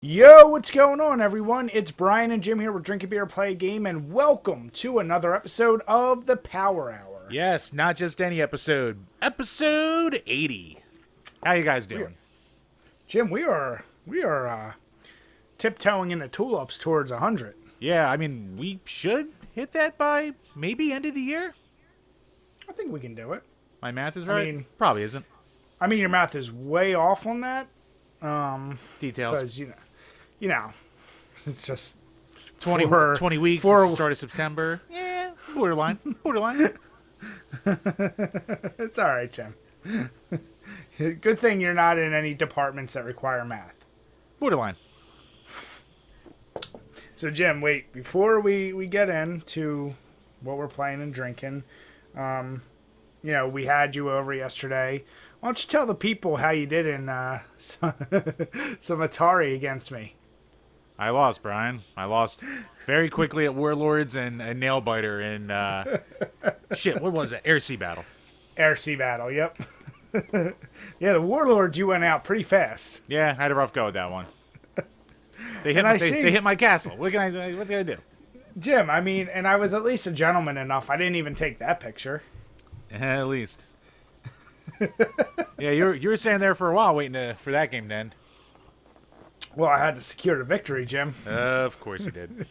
Yo, what's going on, everyone? It's Brian and Jim here with Drink a Beer, Play a Game, and welcome to another episode of the Power Hour. Yes, not just any episode. Episode 80. How you guys doing? Jim, we are tiptoeing into tulips towards 100. Yeah, I mean, we should hit that by maybe end of the year. I think we can do it. My math is right? mean- Probably isn't. I mean, your math is way off on that. Details. Because, you know, it's just 20 weeks, start of September. Yeah, borderline. It's all right, Jim. Good thing you're not in any departments that require math. Borderline. So, Jim, wait, before we get into what we're playing and drinking, we had you over yesterday. Why don't you tell the people how you did in some Atari against me? I lost, Brian. I lost very quickly at Warlords and Nailbiter and, shit, what was it? Air-Sea Battle. Air-Sea Battle, yep. Yeah, the Warlords, you went out pretty fast. Yeah, I had a rough go with that one. They hit my castle. What can I do? Jim, I mean, and I was at least a gentleman enough. I didn't even take that picture. At least. Yeah, you were standing there for a while waiting for that game to end. Well, I had to secure the victory, Jim. Of course you did.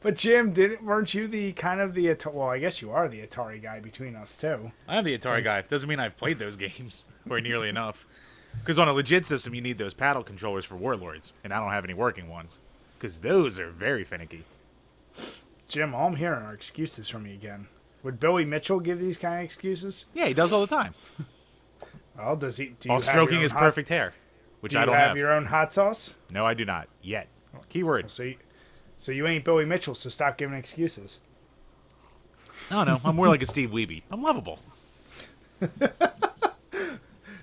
But Jim, weren't you well, I guess you are the Atari guy between us too. I'm the Atari guy. Doesn't mean I've played those games, or nearly enough. Because on a legit system, you need those paddle controllers for Warlords, and I don't have any working ones. Because those are very finicky. Jim, all I'm hearing are excuses from you again. Would Billy Mitchell give these kind of excuses? Yeah, he does all the time. Well, does he? Do you While stroking his perfect hair, which I don't have. Do you have your own hot sauce? No, I do not. Yet. Keyword. So you ain't Billy Mitchell, so stop giving excuses. No, I'm more like a Steve Wiebe. I'm lovable.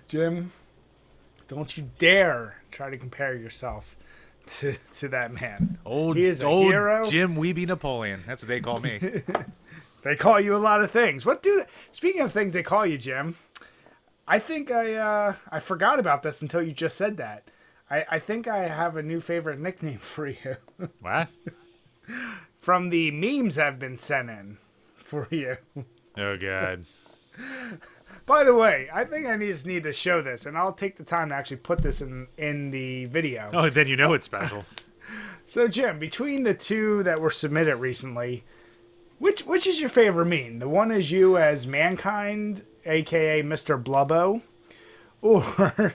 Jim, don't you dare try to compare yourself to that man. He is a hero. Jim Wiebe Napoleon. That's what they call me. They call you a lot of things. Speaking of things they call you, Jim, I think I forgot about this until you just said that. I think I have a new favorite nickname for you. What? From the memes that have been sent in for you. Oh, God. By the way, I think I just need to show this, and I'll take the time to actually put this in the video. Oh, then you know it's special. So, Jim, between the two that were submitted recently, which is your favorite meme? The one is you as Mankind, a.k.a. Mr. Blubbo, or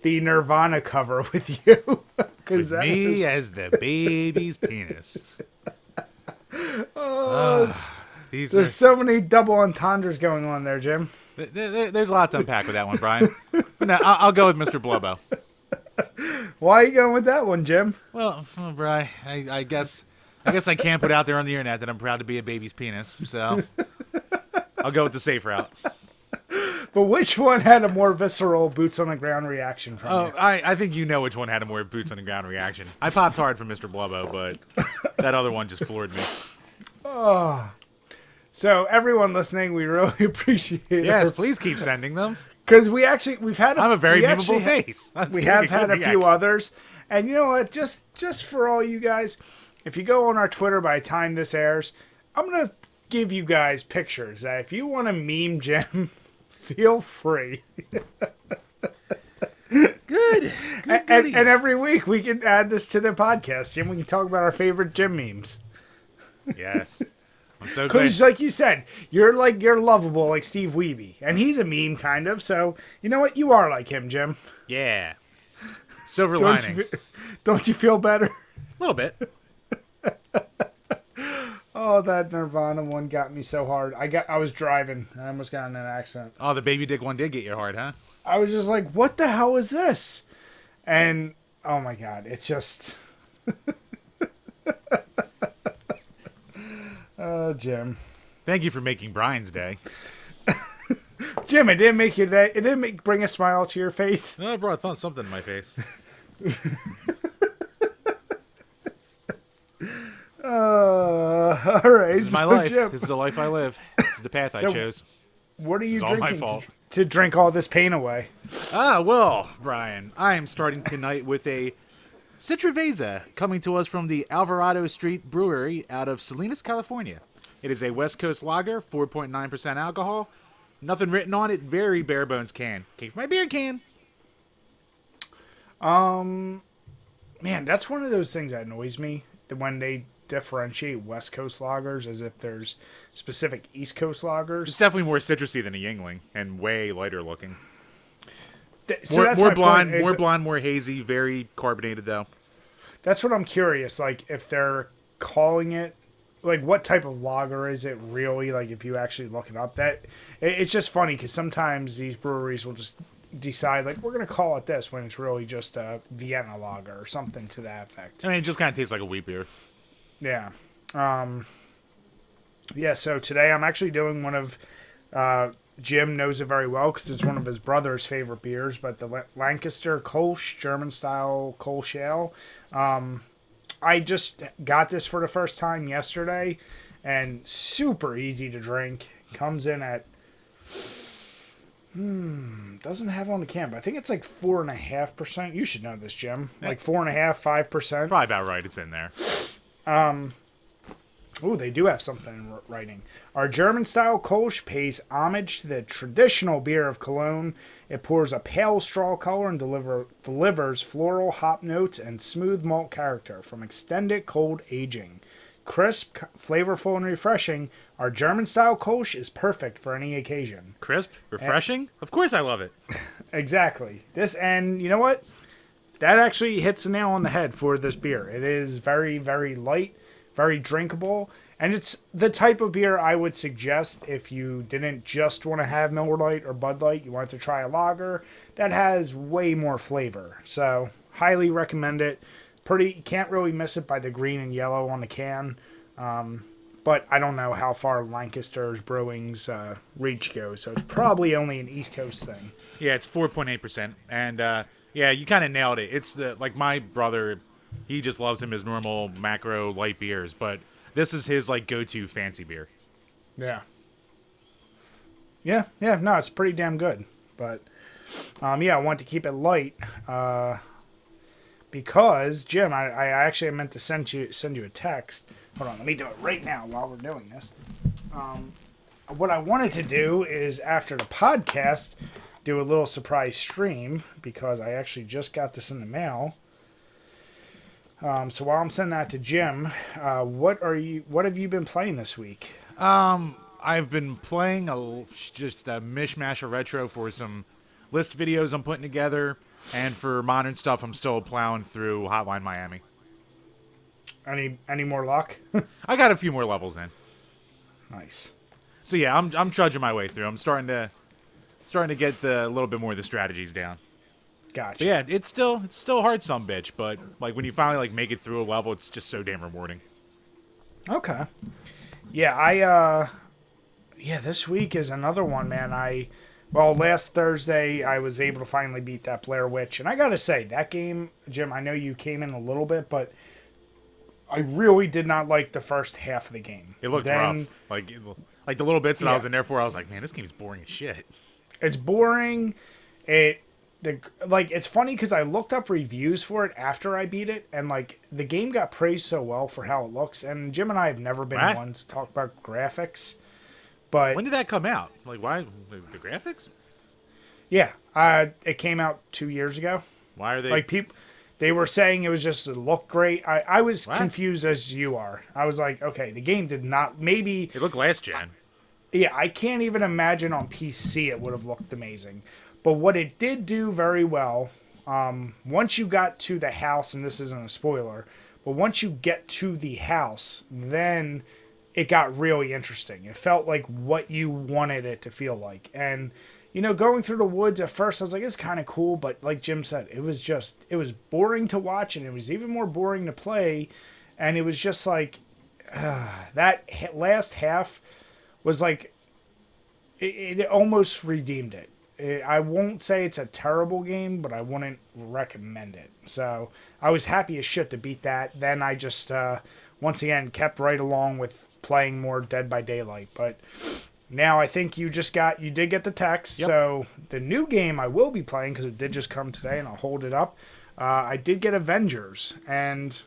the Nirvana cover with you? With me as the baby's penis. There's so many double entendres going on there, Jim. There's a lot to unpack with that one, Brian. But no, I'll go with Mr. Blubbo. Why are you going with that one, Jim? Well, Brian, I guess I can't put out there on the internet that I'm proud to be a baby's penis, so I'll go with the safe route. But which one had a more visceral boots on the ground reaction from you? I think you know which one had a more boots on the ground reaction. I popped hard for Mr. Blubbo, but that other one just floored me. Oh. So everyone listening, we really appreciate it. Yes, please keep sending them. Because we've had I'm a very memeable face. We have had a few others. And you know what? Just for all you guys, if you go on our Twitter by the time this airs, I'm going to give you guys pictures. If you want to meme Jim, feel free. Good. And every week we can add this to the podcast, Jim. We can talk about our favorite Jim memes. Yes. I'm so glad. Because, like you said, you're lovable like Steve Wiebe. And he's a meme, kind of. So, you know what? You are like him, Jim. Yeah. Silver lining. Don't you feel better? A little bit. Oh, that Nirvana one got me so hard. I was driving. I almost got in an accident. Oh, the baby dick one did get you hard, huh? I was just like, what the hell is this? And, oh my God, it's just... Oh, Jim. Thank you for making Brian's day. Jim, it didn't make your day. It didn't bring a smile to your face. No, I brought something in my face. All right. This is my life. Jim. This is the life I live. This is the path I chose. What are you It's all my drinking fault. to drink all this pain away? Well, Brian, I am starting tonight with a Citraveza coming to us from the Alvarado Street Brewery out of Salinas, California. It is a West Coast lager, 4.9% alcohol. Nothing written on it, very bare bones can. Came from my beer can. Man, that's one of those things that annoys me. That when they differentiate West Coast lagers as if there's specific East Coast lagers. It's definitely more citrusy than a Yingling and way lighter looking. So that's More my blonde, point, more blonde, more hazy, very carbonated though. That's what I'm curious. Like, if they're calling it, like, what type of lager is it really? Like, if you actually look it up, it's just funny because sometimes these breweries will just decide, like, we're gonna call it this when it's really just a Vienna lager or something to that effect. I mean, it just kind of tastes like a wheat beer. Yeah. Yeah. So today I'm actually doing one of Jim knows it very well because it's one of his brother's favorite beers, but the Lancaster Kolsch, German style Kolsch ale. I just got this for the first time yesterday, and super easy to drink. Comes in at doesn't have it on the can, but I think it's like 4.5%. You should know this, Jim. Like 4.5, 5%. Probably about right. It's in there. Oh, they do have something in writing. Our German-style Kolsch pays homage to the traditional beer of Cologne. It pours a pale straw color and delivers floral hop notes and smooth malt character from extended cold aging. Crisp, flavorful, and refreshing, our German-style Kolsch is perfect for any occasion. Crisp, refreshing. Of course, I love it. Exactly. And you know what? That actually hits the nail on the head for this beer. It is very, very light, very drinkable, and it's the type of beer I would suggest if you didn't just want to have Miller Lite or Bud Light, you want to try a lager that has way more flavor. So, highly recommend it. You can't really miss it by the green and yellow on the can. But I don't know how far Lancaster's Brewing's reach goes, so it's probably only an East Coast thing. Yeah, it's 4.8%, and yeah, you kind of nailed it. It's like my brother, he just loves him his normal macro light beers, but this is his like go-to fancy beer. Yeah. Yeah, no, it's pretty damn good. But yeah, I want to keep it light. Because Jim, I actually meant to send you a text. Hold on, let me do it right now while we're doing this. What I wanted to do is after the podcast, do a little surprise stream because I actually just got this in the mail. So while I'm sending that to Jim, what have you been playing this week? I've been playing just a mishmash of retro for some list videos I'm putting together, and for modern stuff, I'm still plowing through Hotline Miami. Any more luck? I got a few more levels in. Nice. So yeah, I'm trudging my way through. I'm starting to get a little bit more of the strategies down. Gotcha. But yeah, it's still hard, some bitch. But like when you finally like make it through a level, it's just so damn rewarding. Okay. Yeah, this week is another one, man. Last Thursday I was able to finally beat that Blair Witch, and I gotta say that game, Jim. I know you came in a little bit, but I really did not like the first half of the game. It looked rough. Like the little bits that I was in there for, I was like, man, this game's boring as shit. It's boring. It's funny because I looked up reviews for it after I beat it, and like the game got praised so well for how it looks. And Jim and I have never been ones to talk about graphics, but when did that come out? Like, why the graphics? Yeah, it came out 2 years ago. Why are they like people? They were saying it was just it looked great. I was confused as you are. I was like, okay, the game did not. Maybe it looked last gen. Yeah, I can't even imagine on PC it would have looked amazing. But what it did do very well, once you got to the house, and this isn't a spoiler, but once you get to the house, then it got really interesting. It felt like what you wanted it to feel like. And, going through the woods at first, I was like, it's kind of cool. But like Jim said, it was boring to watch, and it was even more boring to play. And it was just like, that last half was like, it almost redeemed it. I won't say it's a terrible game, but I wouldn't recommend it. So I was happy as shit to beat that. Then I just, once again, kept right along with playing more Dead by Daylight. But Now I think you did get the text. Yep. So the new game I will be playing, because it did just come today, and I'll hold it up. I did get Avengers, and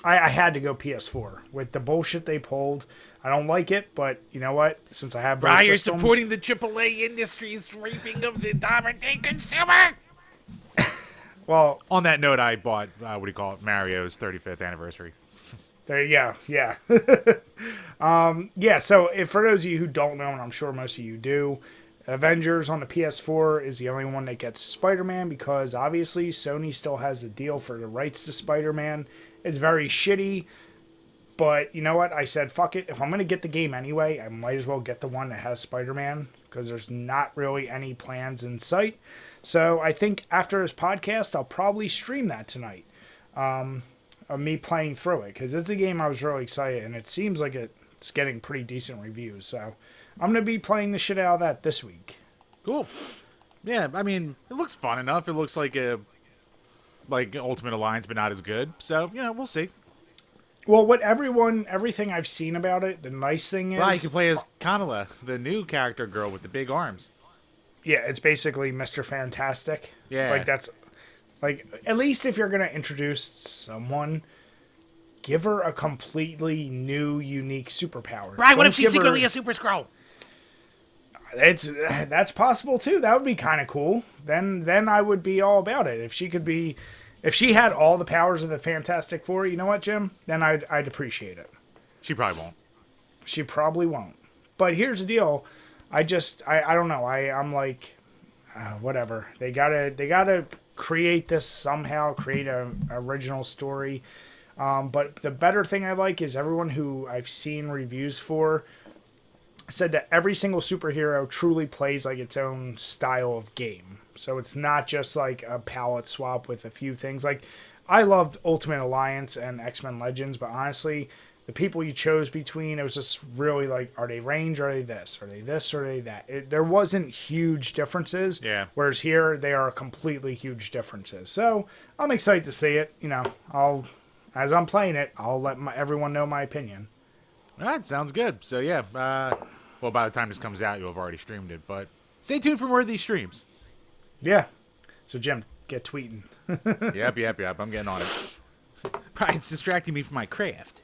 I had to go PS4 with the bullshit they pulled. I don't like it, but you know what? Since I have both You're systems, supporting the AAA industry's raping of the dominant consumer. well, On that note, I bought Mario's 35th anniversary. there you go. Yeah. Yeah, so for those of you who don't know, and I'm sure most of you do, Avengers on the PS4 is the only one that gets Spider-Man because obviously Sony still has the deal for the rights to Spider-Man. It's very shitty, but you know what? I said, fuck it. If I'm going to get the game anyway, I might as well get the one that has Spider-Man because there's not really any plans in sight. So I think after this podcast, I'll probably stream that tonight. Of me playing through it because it's a game I was really excited, and it seems like it's getting pretty decent reviews. So I'm gonna be playing the shit out of that this week. Cool. Yeah, I mean, it looks fun enough. It looks like Ultimate Alliance, but not as good. So we'll see. Well, everything I've seen about it, the nice thing is, You can play as Kamala, the new character girl with the big arms. Yeah, it's basically Mr. Fantastic. Yeah, at least if you're gonna introduce someone, give her a completely new, unique superpower. Right? What Don't if she's give her- secretly a Super Skrull? That's possible too. That would be kind of cool. Then I would be all about it. If she had all the powers of the Fantastic Four, you know what, Jim? Then I'd appreciate it. She probably won't. She probably won't. But here's the deal. I don't know. I'm like, whatever. They gotta create this somehow. Create an original story. But the better thing I like is everyone who I've seen reviews for said that every single superhero truly plays like its own style of game. So it's not just like a palette swap with a few things. Like, I loved Ultimate Alliance and X-Men Legends, but honestly, the people you chose between, it was just really like, are they range, or are they this? Are they this, or are they that? There wasn't huge differences. Yeah. Whereas here, they are completely huge differences. So I'm excited to see it. As I'm playing it, I'll let everyone know my opinion. All right, sounds good. So yeah, well, by the time this comes out, you'll have already streamed it. But stay tuned for more of these streams. Yeah. So Jim, get tweeting. Yep. I'm getting on it. Brian's distracting me from my craft.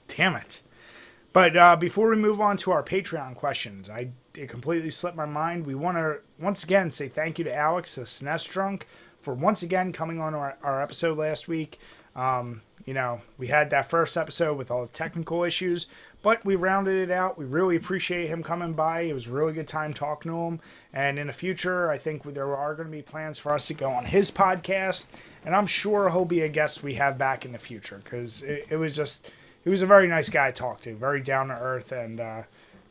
Damn it. But before we move on to our Patreon questions, it completely slipped my mind. We want to once again say thank you to Alex, the SNES Drunk, for once again coming on our episode last week. We had that first episode with all the technical issues, but we rounded it out. We really appreciate him coming by. It was a really good time talking to him. And in the future, I think there are going to be plans for us to go on his podcast. And I'm sure he'll be a guest we have back in the future because it was a very nice guy to talk to, very down to earth. And,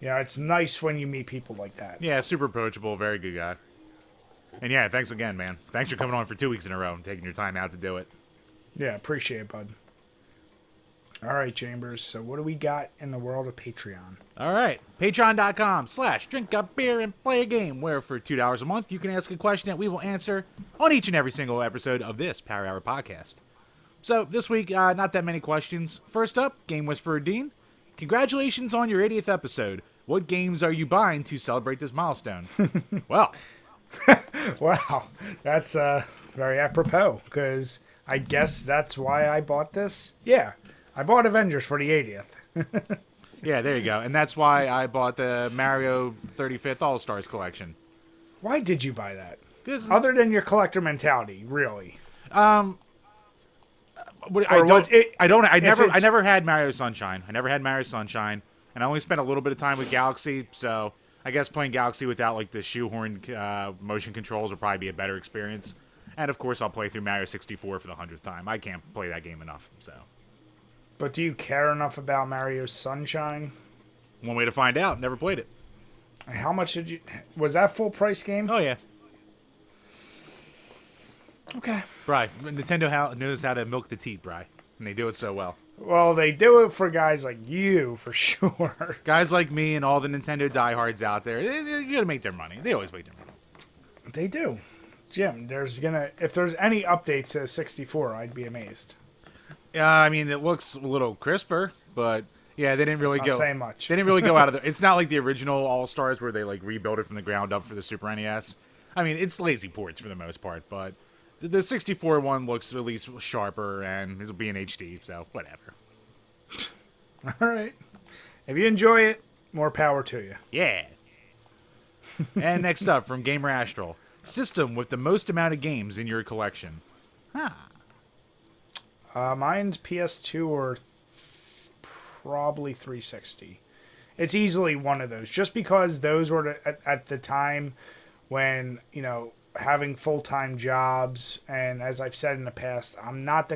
it's nice when you meet people like that. Yeah, super approachable, very good guy. And yeah, thanks again, man. Thanks for coming on for 2 weeks in a row and taking your time out to do it. Yeah, appreciate it, bud. All right, Chambers. So what do we got in the world of Patreon? All right. Patreon.com/DrinkABeerandPlayAGame, where for $2 a month, you can ask a question that we will answer on each and every single episode of this Power Hour podcast. So this week, not that many questions. First up, Game Whisperer Dean. Congratulations on your 80th episode. What games are you buying to celebrate this milestone? Well. Wow. That's very apropos, because I guess that's why I bought this. Yeah. I bought Avengers for the 80th. Yeah, there you go. And that's why I bought the Mario 35th All-Stars collection. Why did you buy that? 'Cause other than your collector mentality, really? I never had Mario Sunshine. I never had Mario Sunshine, and I only spent a little bit of time with Galaxy, so I guess playing Galaxy without like the shoehorned motion controls would probably be a better experience. And of course, I'll play through Mario 64 for the 100th time. I can't play that game enough, so. But do you care enough about Mario Sunshine? One way to find out. Never played it. How much did you... Was that full price game? Oh, yeah. Okay. Bri, Nintendo knows how to milk the teat, Bri. And they do it so well. Well, they do it for guys like you, for sure. Guys like me and all the Nintendo diehards out there, they're going to make their money. They always make their money. They do. Jim, if there's any updates to 64, I'd be amazed. I mean, it looks a little crisper, but Yeah, they didn't really Not go. saying much. They didn't really go out of the. It's not like the original All Stars where they like rebuilt it from the ground up for the Super NES. I mean, it's lazy ports for the most part, but the 64 one looks at least sharper and it'll be in HD, so whatever. All right. If you enjoy it, more power to you. Yeah. And next up from Gamer Astral, system with the most amount of games in your collection. Huh. Mine's PS2 or probably 360. It's easily one of those, just because those were at the time when, having full-time jobs, and as I've said in the past, I'm not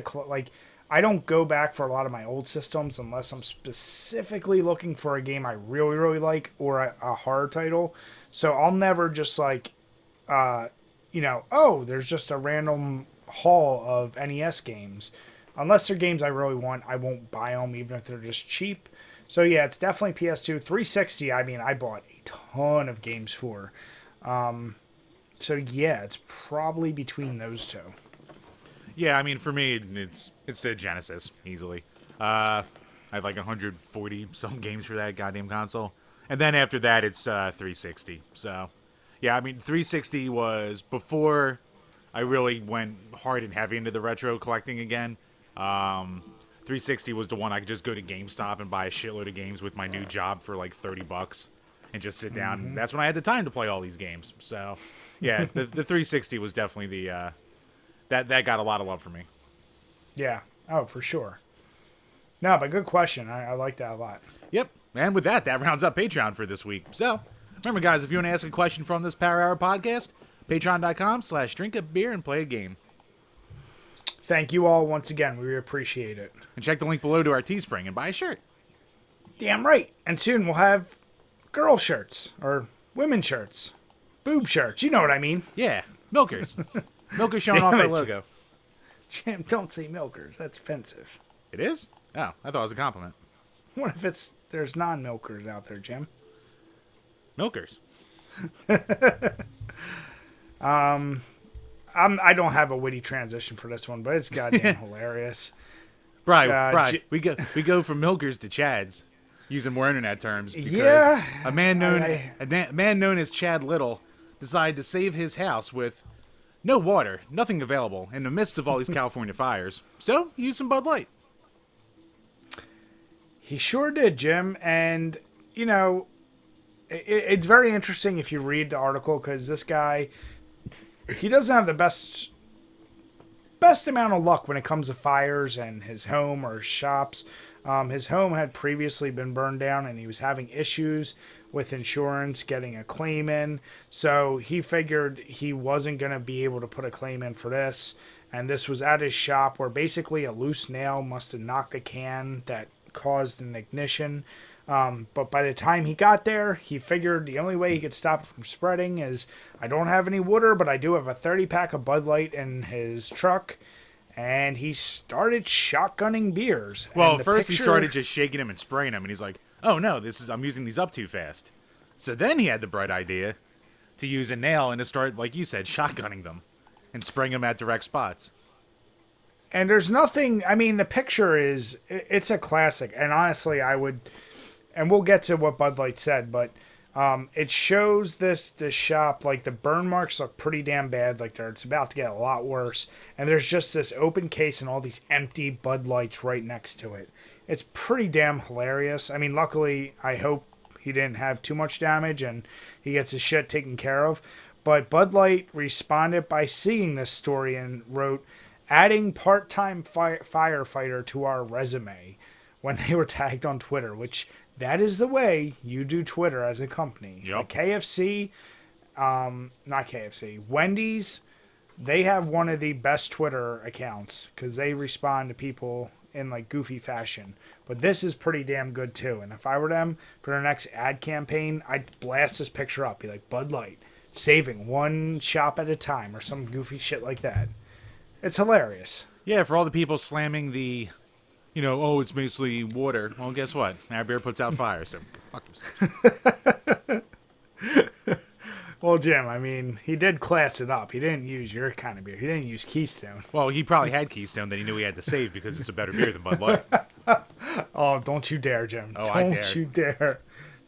I don't go back for a lot of my old systems unless I'm specifically looking for a game I really, really like or a horror title. So I'll never just there's just a random haul of NES games. Unless they're games I really want, I won't buy them, even if they're just cheap. So yeah, it's definitely PS2. 360, I mean, I bought a ton of games for. So yeah, it's probably between those two. Yeah, I mean, for me, it's the Genesis, easily. I have like 140 some games for that goddamn console. And then after that, it's 360. So, yeah, I mean, 360 was before I really went hard and heavy into the retro collecting again. 360 was the one I could just go to GameStop and buy a shitload of games with my new job for like $30 and just sit down. Mm-hmm. That's when I had the time to play all these games. So, yeah, the 360 was definitely the that got a lot of love for me. Yeah. Oh, for sure. No, but good question. I like that a lot. Yep. And with that rounds up Patreon for this week. So, remember, guys, if you want to ask a question from this Power Hour podcast, patreon.com/DrinkABeerandPlayAGame. Thank you all once again. We appreciate it. And check the link below to our Teespring and buy a shirt. Damn right. And soon we'll have girl shirts or women shirts. Boob shirts. You know what I mean. Yeah. Milkers. Milkers showing off our logo. Jim, don't say milkers. That's offensive. It is? Oh, I thought it was a compliment. What if there's non-milkers out there, Jim? Milkers. I don't have a witty transition for this one, but it's goddamn hilarious. Right. We go from milkers to chads, using more internet terms. Because yeah. A man known as Chad Little decided to save his house with no water, nothing available, in the midst of all these California fires. So he used some Bud Light. He sure did, Jim. And it's very interesting if you read the article, because this guy, he doesn't have the best amount of luck when it comes to fires and his home or his shops. His home had previously been burned down, and he was having issues with insurance getting a claim in. So he figured he wasn't going to be able to put a claim in for this. And this was at his shop, where basically a loose nail must have knocked a can that caused an ignition. But by the time he got there, he figured the only way he could stop it from spreading is, I don't have any water, but I do have a 30-pack of Bud Light in his truck. And he started shotgunning beers. Well, first he started just shaking them and spraying them, and he's like, oh no, I'm using these up too fast. So then he had the bright idea to use a nail and to start, like you said, shotgunning them and spraying them at direct spots. And there's nothing, I mean, the picture it's a classic. And honestly, and we'll get to what Bud Light said, but it shows this shop, like the burn marks look pretty damn bad. Like it's about to get a lot worse. And there's just this open case and all these empty Bud Lights right next to it. It's pretty damn hilarious. I mean, luckily, I hope he didn't have too much damage and he gets his shit taken care of. But Bud Light responded by seeing this story and wrote, adding part-time firefighter to our resume, when they were tagged on Twitter, which that is the way you do Twitter as a company. Yep. Like KFC, not KFC, Wendy's, they have one of the best Twitter accounts because they respond to people in like goofy fashion. But this is pretty damn good too. And if I were them for their next ad campaign, I'd blast this picture up, be like, Bud Light, saving one shop at a time, or some goofy shit like that. It's hilarious. Yeah, for all the people slamming the, it's basically water. Well, guess what? Our beer puts out fire, so fuck yourself. Well, Jim, I mean, he did class it up. He didn't use your kind of beer. He didn't use Keystone. Well, he probably had Keystone that he knew he had to save because it's a better beer than Bud Light. Oh, don't you dare, Jim. Oh, I dare. Don't you dare.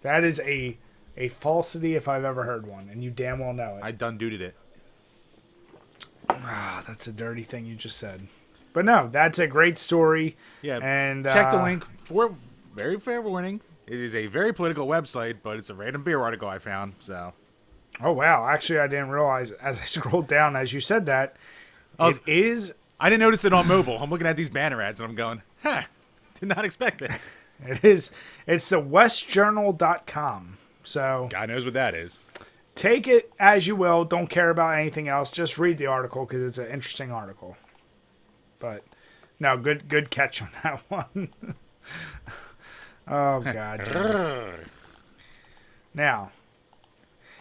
That is a falsity if I've ever heard one, and you damn well know it. I done duded it. Ah, that's a dirty thing you just said. But no, that's a great story. Yeah, and check the link. For very fair warning, it is a very political website, but it's a random beer article I found. So, oh wow, actually I didn't realize as I scrolled down as you said that it is. I didn't notice it on mobile. I'm looking at these banner ads and I'm going, did not expect this. It is. It's the westjournal.com. So God knows what that is. take it as you will. Don't care about anything else. Just read the article because it's an interesting article. But no, good catch on that one. Oh God. Jim. Now,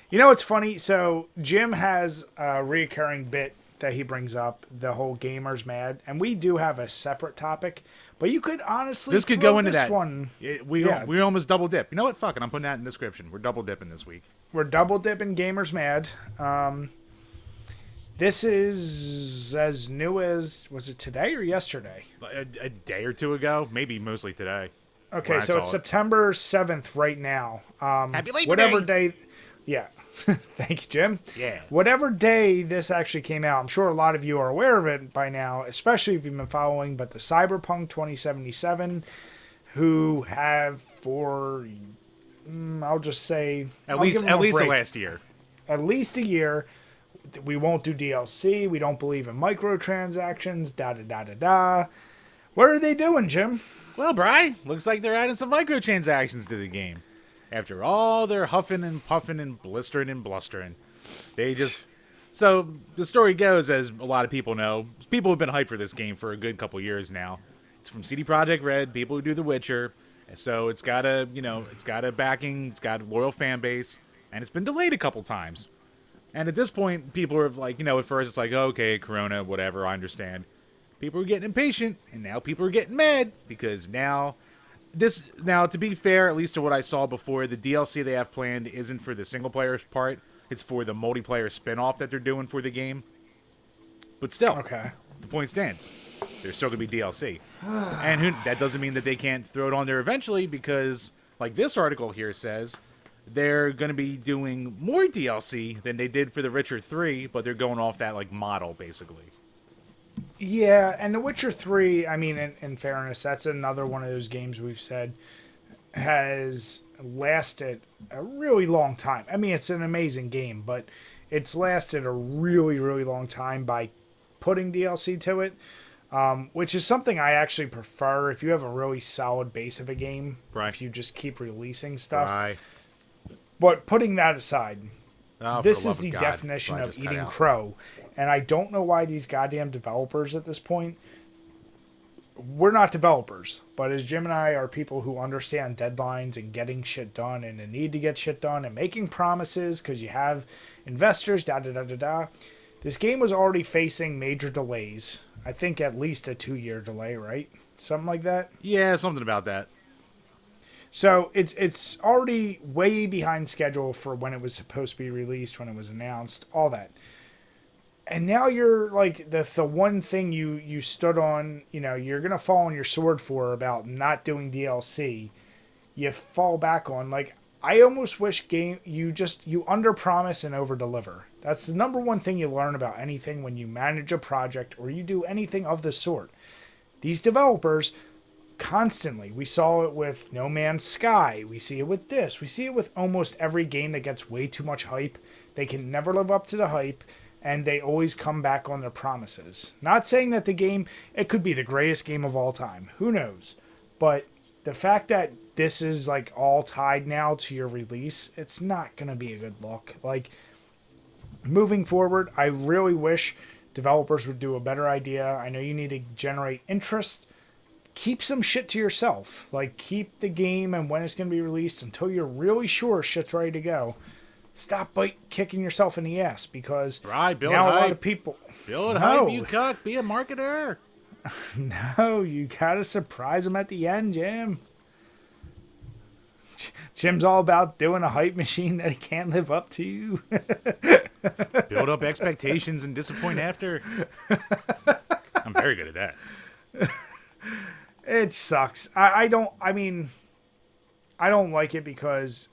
you know what's funny? So Jim has a reoccurring bit that he brings up, the whole gamers mad, and we do have a separate topic. But you could honestly this could go into this that one. We almost double dip. You know what? Fuck it. I'm putting that in the description. We're double dipping this week. We're double dipping gamers mad. This is as new as, was it today or yesterday? A day or two ago, maybe mostly today. Okay, so it's September 7th right now. Happy Labor whatever Day. day. Yeah. Thank you, Jim. Yeah. Whatever day this actually came out, I'm sure a lot of you are aware of it by now, especially if you've been following, but the Cyberpunk 2077, who have for, I'll just say... At least the last year. At least a year. We won't do DLC. We don't believe in microtransactions. Da-da-da-da-da. What are they doing, Jim? Well, Bri, looks like they're adding some microtransactions to the game. After all their huffing and puffing and blistering and blustering. They just... So, the story goes, as a lot of people know, people have been hyped for this game for a good couple years now. It's from CD Projekt Red, people who do The Witcher. So it's got a backing, it's got a loyal fan base, and it's been delayed a couple times. And at this point, people are like, at first it's like, okay, Chrono, whatever, I understand. People are getting impatient, and now people are getting mad, because now, to be fair, at least to what I saw before, the DLC they have planned isn't for the single-player part, it's for the multiplayer spin-off that they're doing for the game. But still, okay, the point stands. There's still going to be DLC. And that doesn't mean that they can't throw it on there eventually, because, like this article here says, they're going to be doing more DLC than they did for The Witcher 3, but they're going off that model, basically. Yeah, and The Witcher 3, I mean, in fairness, that's another one of those games we've said has lasted a really long time. I mean, it's an amazing game, but it's lasted a really, really long time by putting DLC to it, which is something I actually prefer if you have a really solid base of a game, right. If you just keep releasing stuff. Right. But putting that aside, this is the God, definition of eating crow. And I don't know why these goddamn developers at this point, we're not developers, but as Jim and I are people who understand deadlines and getting shit done and the need to get shit done and making promises because you have investors, da-da-da-da-da. This game was already facing major delays. I think at least a 2-year delay, right? Something like that? Yeah, something about that. So it's already way behind schedule for when it was supposed to be released, when it was announced, all that. And now you're like the one thing you stood on, you're going to fall on your sword for about not doing DLC. You fall back on, I almost wish you underpromise and overdeliver. That's the number one thing you learn about anything when you manage a project or you do anything of the sort. These developers constantly, we saw it with No Man's Sky, we see it with this, we see it with almost every game that gets way too much hype. They can never live up to the hype, and they always come back on their promises. Not saying that the game, it could be the greatest game of all time, who knows, but the fact that this is all tied now to your release, it's not going to be a good look. Moving forward, I really wish developers would do a better idea. I know you need to generate interest. Keep some shit to yourself. Keep the game and when it's going to be released until you're really sure shit's ready to go. Stop kicking yourself in the ass because now a lot of people... Build hype, you cuck. Be a marketer. No, you got to surprise them at the end, Jim. Jim's all about doing a hype machine that he can't live up to. Build up expectations and disappoint after. I'm very good at that. It sucks. I mean, I don't like it because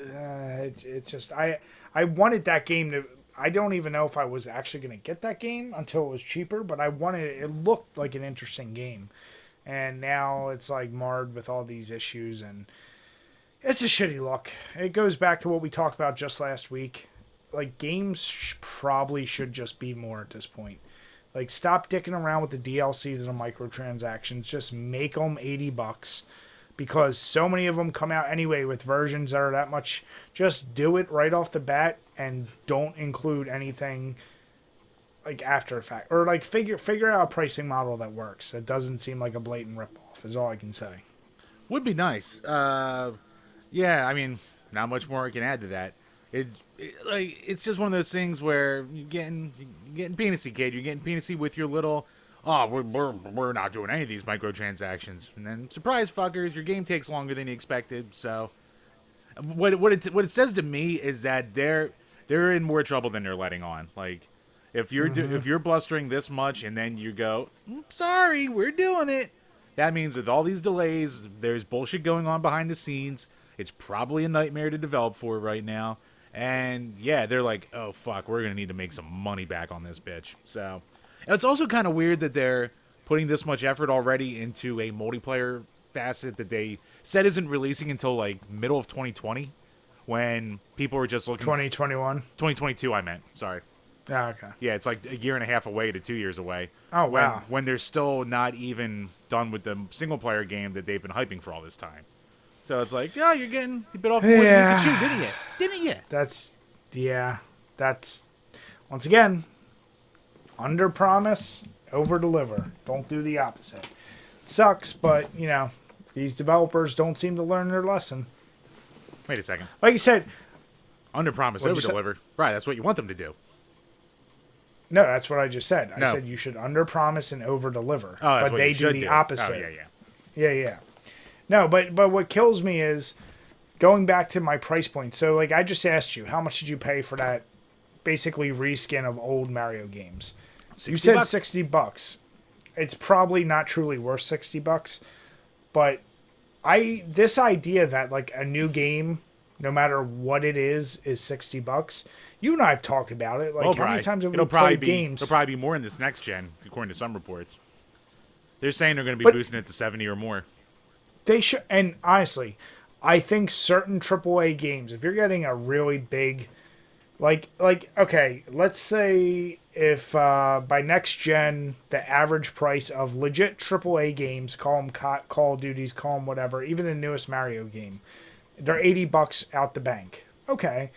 it's just I wanted that game to. I don't even know if I was actually going to get that game until it was cheaper, but I wanted it. It looked like an interesting game, and now it's like marred with all these issues, and it's a shitty look. It goes back to what we talked about just last week. Like games probably should just be more at this point. Like stop dicking around with the DLCs and the microtransactions. Just make them $80. Because so many of them come out anyway with versions that are that much. Just do it right off the bat and don't include anything like after the fact. Or like figure out a pricing model that works. That doesn't seem like a blatant ripoff is all I can say. Would be nice. Yeah, I mean, not much more I can add to that. It's just one of those things where you're getting penis-y, kid. You're getting penis-y with your little... Oh, we're not doing any of these microtransactions. And then, surprise, fuckers, your game takes longer than you expected. So, what it says to me is that they're in more trouble than they're letting on. Like, if you're blustering this much and then you go, sorry, we're doing it. That means with all these delays, there's bullshit going on behind the scenes. It's probably a nightmare to develop for right now. And yeah, they're like, oh fuck, we're gonna need to make some money back on this bitch. So. It's also kind of weird that they're putting this much effort already into a multiplayer facet that they said isn't releasing until like middle of 2020 when people were just looking 2021 2022 I meant sorry. Yeah, okay. Yeah, it's like a year and a half away to 2 years away. Oh wow. When they're still not even done with the single player game that they've been hyping for all this time. So it's like, oh, you bit off more than you could chew, didn't you? That's once again, under promise, over deliver. Don't do the opposite. Sucks, but you know, these developers don't seem to learn their lesson. Wait a second. Like you said, under promise, over deliver. Right, that's what you want them to do. No, that's what I just said. I No. said you should under promise and over deliver. Oh, that's but what they you do should the do. opposite. Oh, yeah. Yeah. No, but what kills me is going back to my price point. So like I just asked you, how much did you pay for that basically reskin of old Mario games? You said $60. It's probably not truly worth $60, but this idea that like a new game, no matter what it is $60. You and I have talked about it. Like how many times have we played games? It'll probably be more in this next gen, according to some reports. They're saying they're going to be boosting it to 70 or more. They should, and honestly, I think certain AAA games, if you're getting a really big, like okay, let's say if by next gen the average price of legit AAA games, call them Call of Duties, call them whatever, even the newest Mario game, they're $80 out the bank. Okay,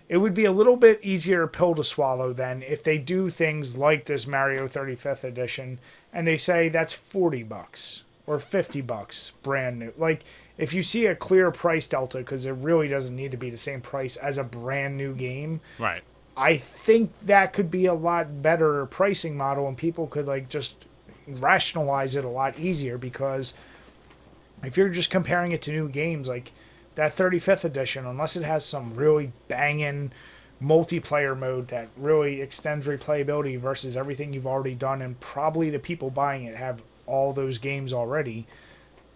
it would be a little bit easier pill to swallow than if they do things like this Mario 35th edition and they say that's $40 or $50 brand new. Like if you see a clear price delta, because it really doesn't need to be the same price as a brand new game. Right. I think that could be a lot better pricing model and people could like just rationalize it a lot easier, because if you're just comparing it to new games, like that 35th edition, unless it has some really banging multiplayer mode that really extends replayability versus everything you've already done, and probably the people buying it have all those games already,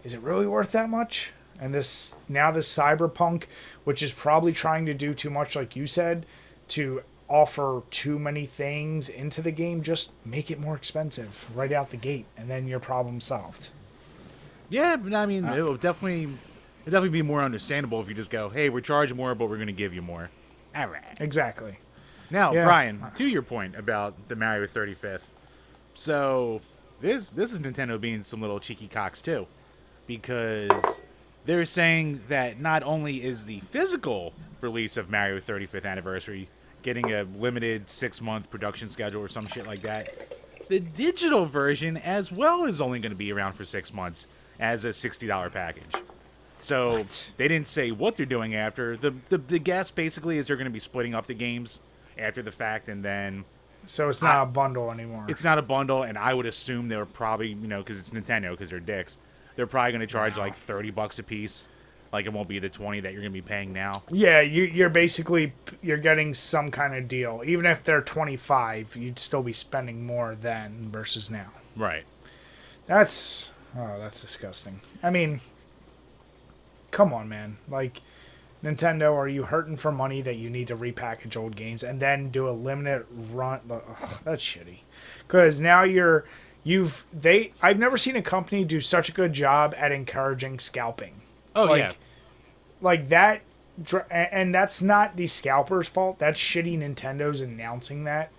is it really worth that much? And this Cyberpunk, which is probably trying to do too much, like you said, to offer too many things into the game, just make it more expensive right out the gate, and then your problem's solved. Yeah, I mean, it'll definitely be more understandable if you just go, hey, we're charging more, but we're going to give you more. All right. Exactly. Now, yeah. Brian, to your point about the Mario 35th, so this is Nintendo being some little cheeky cocks too, because they're saying that not only is the physical release of Mario 35th Anniversary getting a limited 6-month production schedule or some shit like that, the digital version as well is only going to be around for 6 months as a $60 package. So they didn't say what they're doing after. The guess basically is they're going to be splitting up the games after the fact, and then... So it's not a bundle anymore. It's not a bundle, and I would assume they're probably, because it's Nintendo, because they're dicks, they're probably going to charge like $30 a piece. Like it won't be the 20 that you're going to be paying now. Yeah, you're basically getting some kind of deal. Even if they're 25, you'd still be spending more then versus now. Right. That's Oh, that's disgusting. I mean, come on, man. Like, Nintendo, are you hurting for money that you need to repackage old games and then do a limited run? Ugh, that's shitty. Because now I've never seen a company do such a good job at encouraging scalping. Oh, yeah. Like that, and that's not the scalper's fault. That's shitty Nintendo's announcing that.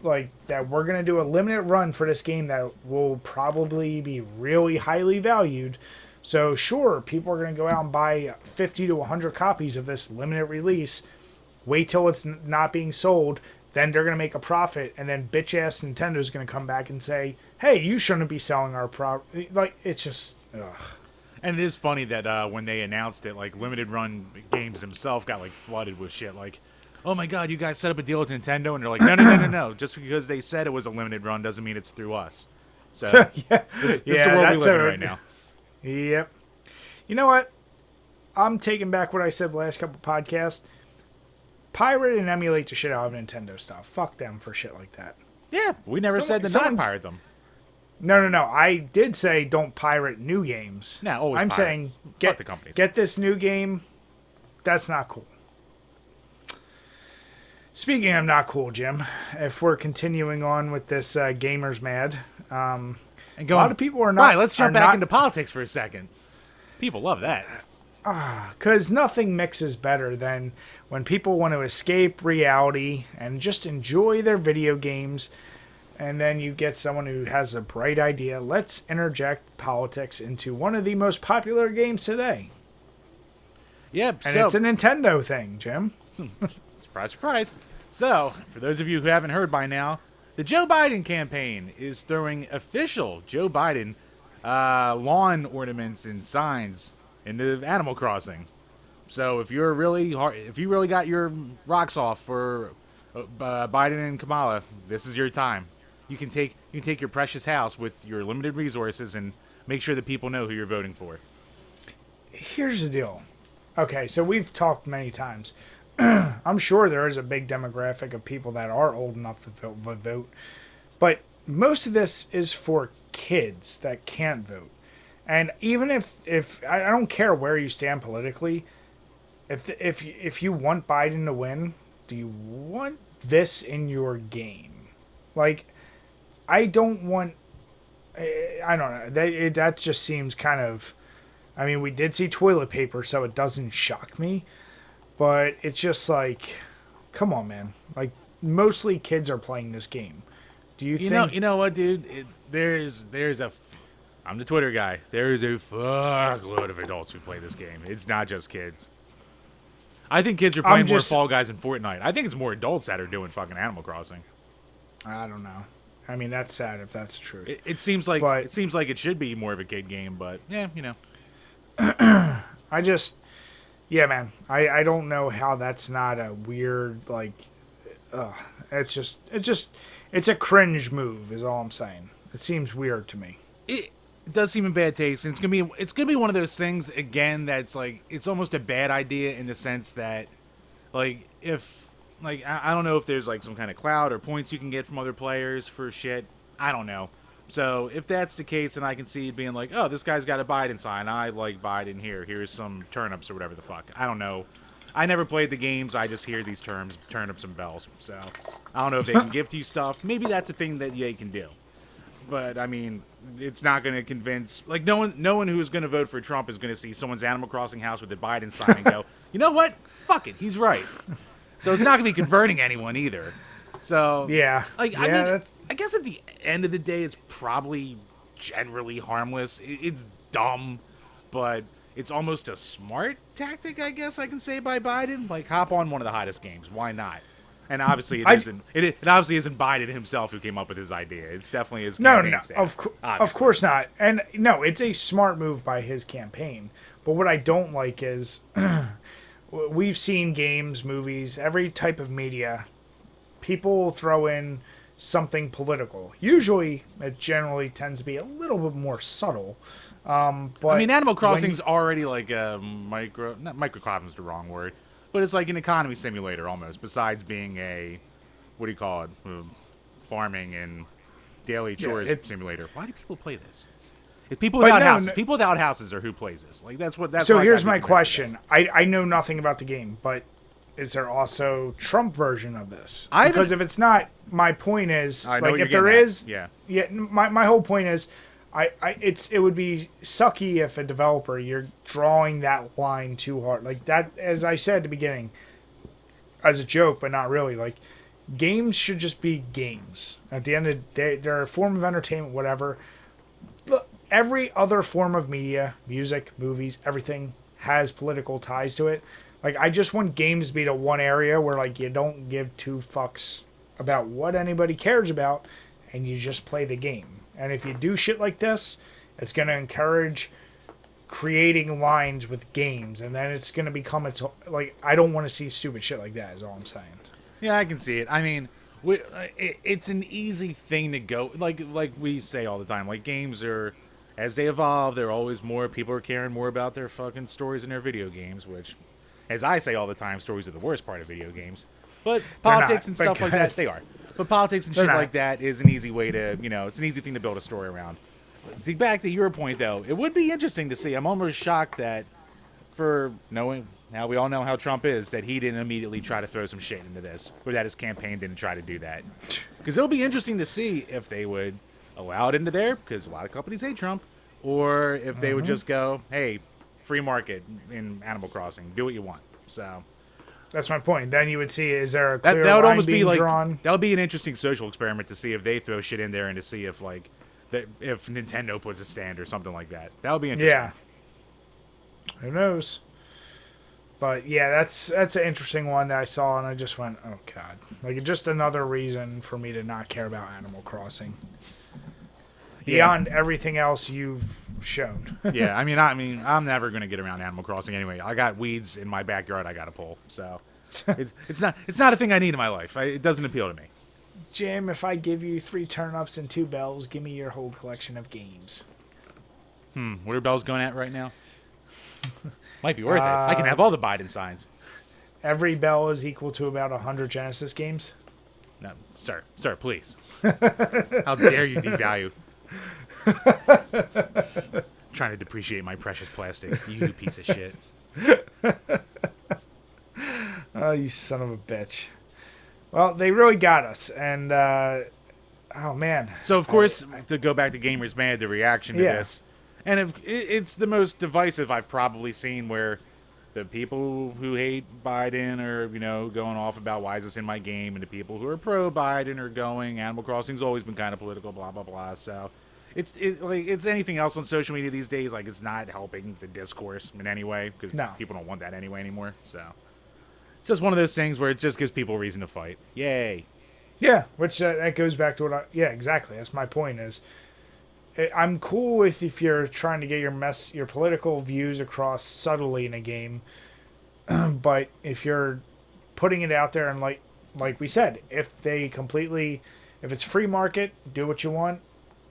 Like, that we're going to do a limited run for this game that will probably be really highly valued. So, sure, people are going to go out and buy 50 to 100 copies of this limited release. Wait till it's not being sold. Then they're going to make a profit. And then bitch-ass Nintendo's going to come back and say, hey, you shouldn't be selling our product. Like, it's just... Ugh. And it is funny that when they announced it, like, limited run games themselves got, like, flooded with shit. Like, oh my god, you guys set up a deal with Nintendo? And they're like, no. Just because they said it was a limited run doesn't mean it's through us. So, yeah. this is the world we live in right now. Yep. You know what? I'm taking back what I said the last couple podcasts. Pirate and emulate the shit out of Nintendo stuff. Fuck them for shit like that. Yeah, we never said to not pirate them. No. I did say don't pirate new games. No, always I'm pirate. saying Fuck the companies. get this new game. That's not cool. Speaking of not cool, Jim, if we're continuing on with this Gamers Mad, And a lot of people are not... Right, let's jump back into politics for a second. People love that. Because nothing mixes better than when people want to escape reality and just enjoy their video games, and then you get someone who has a bright idea. Let's interject politics into one of the most popular games today. Yep, And it's a Nintendo thing, Jim. Surprise, surprise. So, for those of you who haven't heard by now, the Joe Biden campaign is throwing official Joe Biden lawn ornaments and signs into Animal Crossing. So if you really got your rocks off for Biden and Kamala, this is your time. You can take your precious house with your limited resources and make sure that people know who you're voting for. Here's the deal. Okay, so we've talked many times. I'm sure there is a big demographic of people that are old enough to vote. But most of this is for kids that can't vote. And even if I don't care where you stand politically, if you want Biden to win, do you want this in your game? Like, I don't know. That just seems kind of... I mean, we did see toilet paper, so it doesn't shock me. But it's just like, come on, man. Like, mostly kids are playing this game. Do you think... You know what, dude? I'm the Twitter guy. There is a fuckload of adults who play this game. It's not just kids. I think kids are playing more Fall Guys and Fortnite. I think it's more adults that are doing fucking Animal Crossing. I don't know. I mean, that's sad if that's the truth. It seems like it should be more of a kid game, but yeah, you know. Yeah, man. I don't know how that's not a weird, like, it's a cringe move is all I'm saying. It seems weird to me. It does seem in bad taste, and it's gonna be one of those things again that's like it's almost a bad idea in the sense that, like, if like I don't know if there's like some kind of clout or points you can get from other players for shit. I don't know. So if that's the case, then I can see it being like, oh, this guy's got a Biden sign. I like Biden here. Here's some turnips or whatever the fuck. I don't know. I never played the games. I just hear these terms, turnips and bells. So I don't know if they can gift you stuff. Maybe that's a thing that they can do. But I mean, it's not going to convince. Like no one who's going to vote for Trump is going to see someone's Animal Crossing house with the Biden sign and go, you know what? Fuck it. He's right. So it's not going to be converting anyone either. So yeah, like I mean, I guess at the end of the day, it's probably generally harmless. It's dumb, but it's almost a smart tactic, I guess I can say, by Biden. Like, hop on one of the hottest games. Why not? And obviously, it obviously isn't Biden himself who came up with his idea. It's definitely his campaign staff. Of course not. And no, it's a smart move by his campaign. But what I don't like is we've seen games, movies, every type of media. People throw in something political. Usually, it generally tends to be a little bit more subtle. But I mean, Animal Crossing's already like a not microcosm is the wrong word, but it's like an economy simulator almost, besides being a, what do you call it, farming and daily chores simulator. Why do people play this? People But without no, houses. no- People without houses are who plays this. Like that's what. That's So what I here's got my thinking about question. I know nothing about the game, but is there also Trump version of this? I Because haven't- if it's not, my point is, I know like, what you're if there getting at. is, Yeah. my whole point is, it would be sucky if a developer, you're drawing that line too hard. Like that, as I said at the beginning, as a joke, but not really. Like, games should just be games. At the end of the day, they're a form of entertainment, whatever. Look, every other form of media, music, movies, everything has political ties to it. Like, I just want games to be the one area where, like, you don't give two fucks about what anybody cares about, and you just play the game. And if you do shit like this, it's going to encourage creating lines with games, and then it's going to become its, like, I don't want to see stupid shit like that, is all I'm saying. Yeah, I can see it. I mean, it's an easy thing to go like we say all the time. Like games are, as they evolve, they're always more. People are caring more about their fucking stories in their video games. Which, as I say all the time, stories are the worst part of video games. But politics not, and stuff like because- that, they are. But politics and They're shit not. like that is an easy way to, it's an easy thing to build a story around. See, back to your point though, it would be interesting to see. I'm almost shocked that, for knowing. Now, we all know how Trump is, that he didn't immediately try to throw some shit into this, or that his campaign didn't try to do that. Because it'll be interesting to see if they would allow it into there, because a lot of companies hate Trump, or if they would just go, hey, free market in Animal Crossing, do what you want. So That's my point. Then you would see, is there a clear that would line almost being be like, drawn? that would be an interesting social experiment to see if they throw shit in there and to see if, like, if Nintendo puts a stand or something like that. That would be interesting. Yeah. Who knows? But yeah, that's an interesting one that I saw, and I just went, oh god, like just another reason for me to not care about Animal Crossing. Beyond everything else you've shown. Yeah, I mean, I'm never gonna get around Animal Crossing anyway. I got weeds in my backyard I gotta pull, so it's not a thing I need in my life. It doesn't appeal to me. Jim, if I give you 3 turnips and 2 bells, give me your whole collection of games. What are bells going at right now? Might be worth it. I can have all the Biden signs. Every bell is equal to about 100 Genesis games. No, sir, please. How dare you devalue? Trying to depreciate my precious plastic, you piece of shit. Oh, you son of a bitch. Well, they really got us, and oh man. So of course, to go back to Gamers Mad, the reaction to Yeah. this, and it's the most divisive I've probably seen, where the people who hate Biden are, going off about why is this in my game, and the people who are pro Biden are going, Animal Crossing's always been kind of political, blah blah blah. So it's anything else on social media these days. Like, it's not helping the discourse in any way, because No. people don't want that anyway anymore. So it's just one of those things where it just gives people a reason to fight. Yay. Yeah, which that goes back to what yeah, exactly. That's my point is, I'm cool with if you're trying to get your political views across subtly in a game, but if you're putting it out there and like we said, if it's free market, do what you want,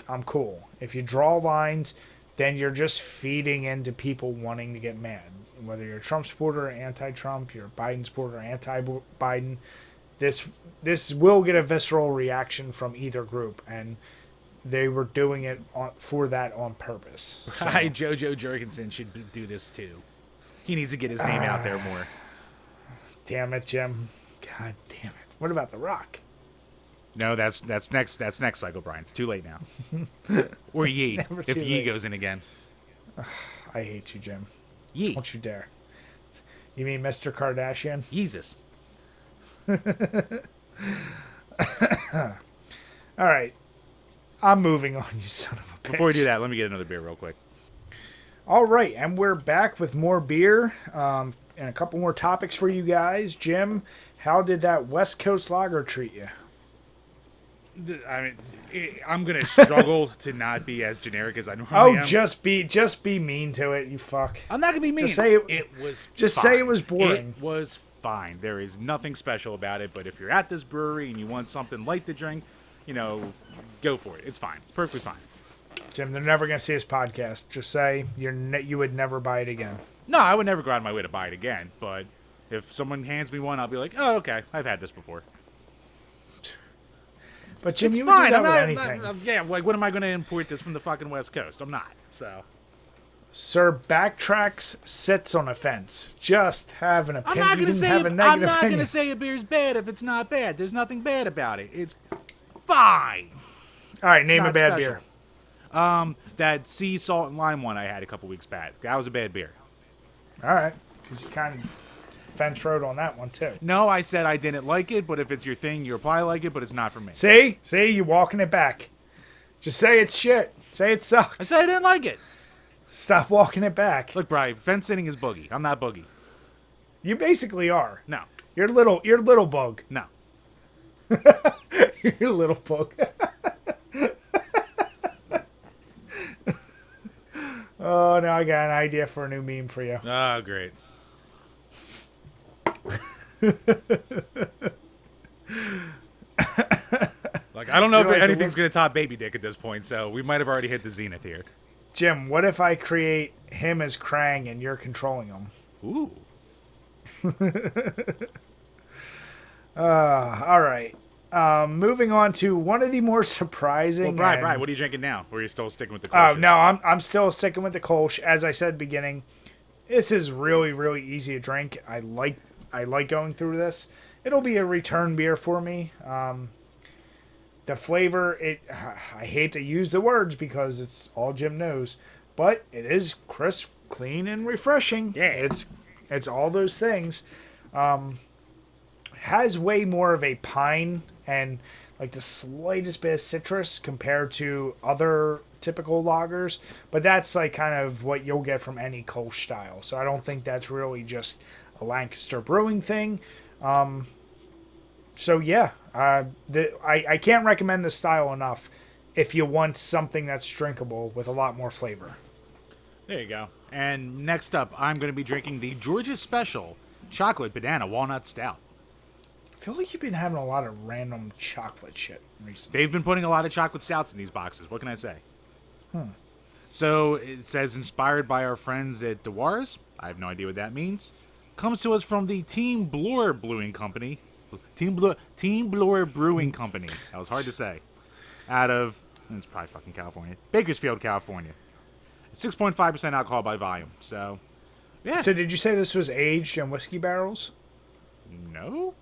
I'm cool. If you draw lines, then you're just feeding into people wanting to get mad. Whether you're a Trump supporter or anti-Trump, you're a Biden supporter or anti-Biden, this will get a visceral reaction from either group, and they were doing it for that on purpose. So, Hi, Jojo Jurgensen should do this too. He needs to get his name out there more. damn it, Jim. God damn it. What about The Rock? No, that's next cycle, Brian. It's too late now. Or Yee, Never if too Yee late. goes in again. I hate you, Jim. Yee. Don't you dare. You mean Mr. Kardashian? Jesus. All right. I'm moving on, you son of a bitch. Before we do that, let me get another beer real quick. All right, and we're back with more beer and a couple more topics for you guys. Jim, how did that West Coast Lager treat you? I mean, I'm going to struggle to not be as generic as I normally Oh, am. just be mean to it, you fuck. I'm not going to be mean. Just say it was just fine. say it was boring. It was fine. There is nothing special about it, but if you're at this brewery and you want something light to drink, go for it. It's fine. Perfectly fine. Jim, they're never going to see this podcast. Just say you would never buy it again. No, I would never go out of my way to buy it again, but if someone hands me one, I'll be like, oh, okay, I've had this before. But Jim, It's you fine. would do that I'm with not, anything. yeah, like, what am I going to import this from the fucking West Coast? I'm not, so. Sir backtracks, sits on a fence. Just have an opinion. I'm not opinion. going to say a beer's bad if it's not bad. There's nothing bad about it. It's fine. All right, It's name a not bad special. beer. That sea salt and lime one I had a couple weeks back. That was a bad beer. All right, because you kind of fence road on that one too. No, I said I didn't like it, but if it's your thing, you'll probably like it, but it's not for me. See, you walking it back. Just say it's shit. Say it sucks. I said I didn't like it. Stop walking it back. Look, Brian, fence sitting is boogie. I'm not boogie. You basically are. No. You're little bug. No. You're little bug. Oh, now I got an idea for a new meme for you. Oh, great. Like, I don't know if like anything's going to top Baby Dick at this point, so we might have already hit the zenith here. Jim, what if I create him as Krang and you're controlling him? Ooh. All right. Moving on to one of the more surprising. Well, Brian, what are you drinking now? Or are you still sticking with the Oh, Kolsch? no, I'm still sticking with the Kolsch. As I said beginning, this is really, really easy to drink. I like going through this. It'll be a return beer for me. The flavor, I hate to use the words because it's all Jim knows, but it is crisp, clean, and refreshing. Yeah. It's all those things. Has way more of a pine and like the slightest bit of citrus compared to other typical lagers, but that's like kind of what you'll get from any Kolsch style. So I don't think that's really just a Lancaster brewing thing. So yeah, I can't recommend this style enough if you want something that's drinkable with a lot more flavor. There you go. And next up, I'm going to be drinking the Georgia Special Chocolate Banana Walnut Stout. I feel like you've been having a lot of random chocolate shit recently. They've been putting a lot of chocolate stouts in these boxes. What can I say? So it says inspired by our friends at Dewar's. I have no idea what that means. Comes to us from the Team Bloor Brewing Company. Team Bloor Brewing Company. That was hard to say. Out of, it's probably fucking California. Bakersfield, California. 6.5% alcohol by volume. So, yeah. So did you say this was aged in whiskey barrels? No?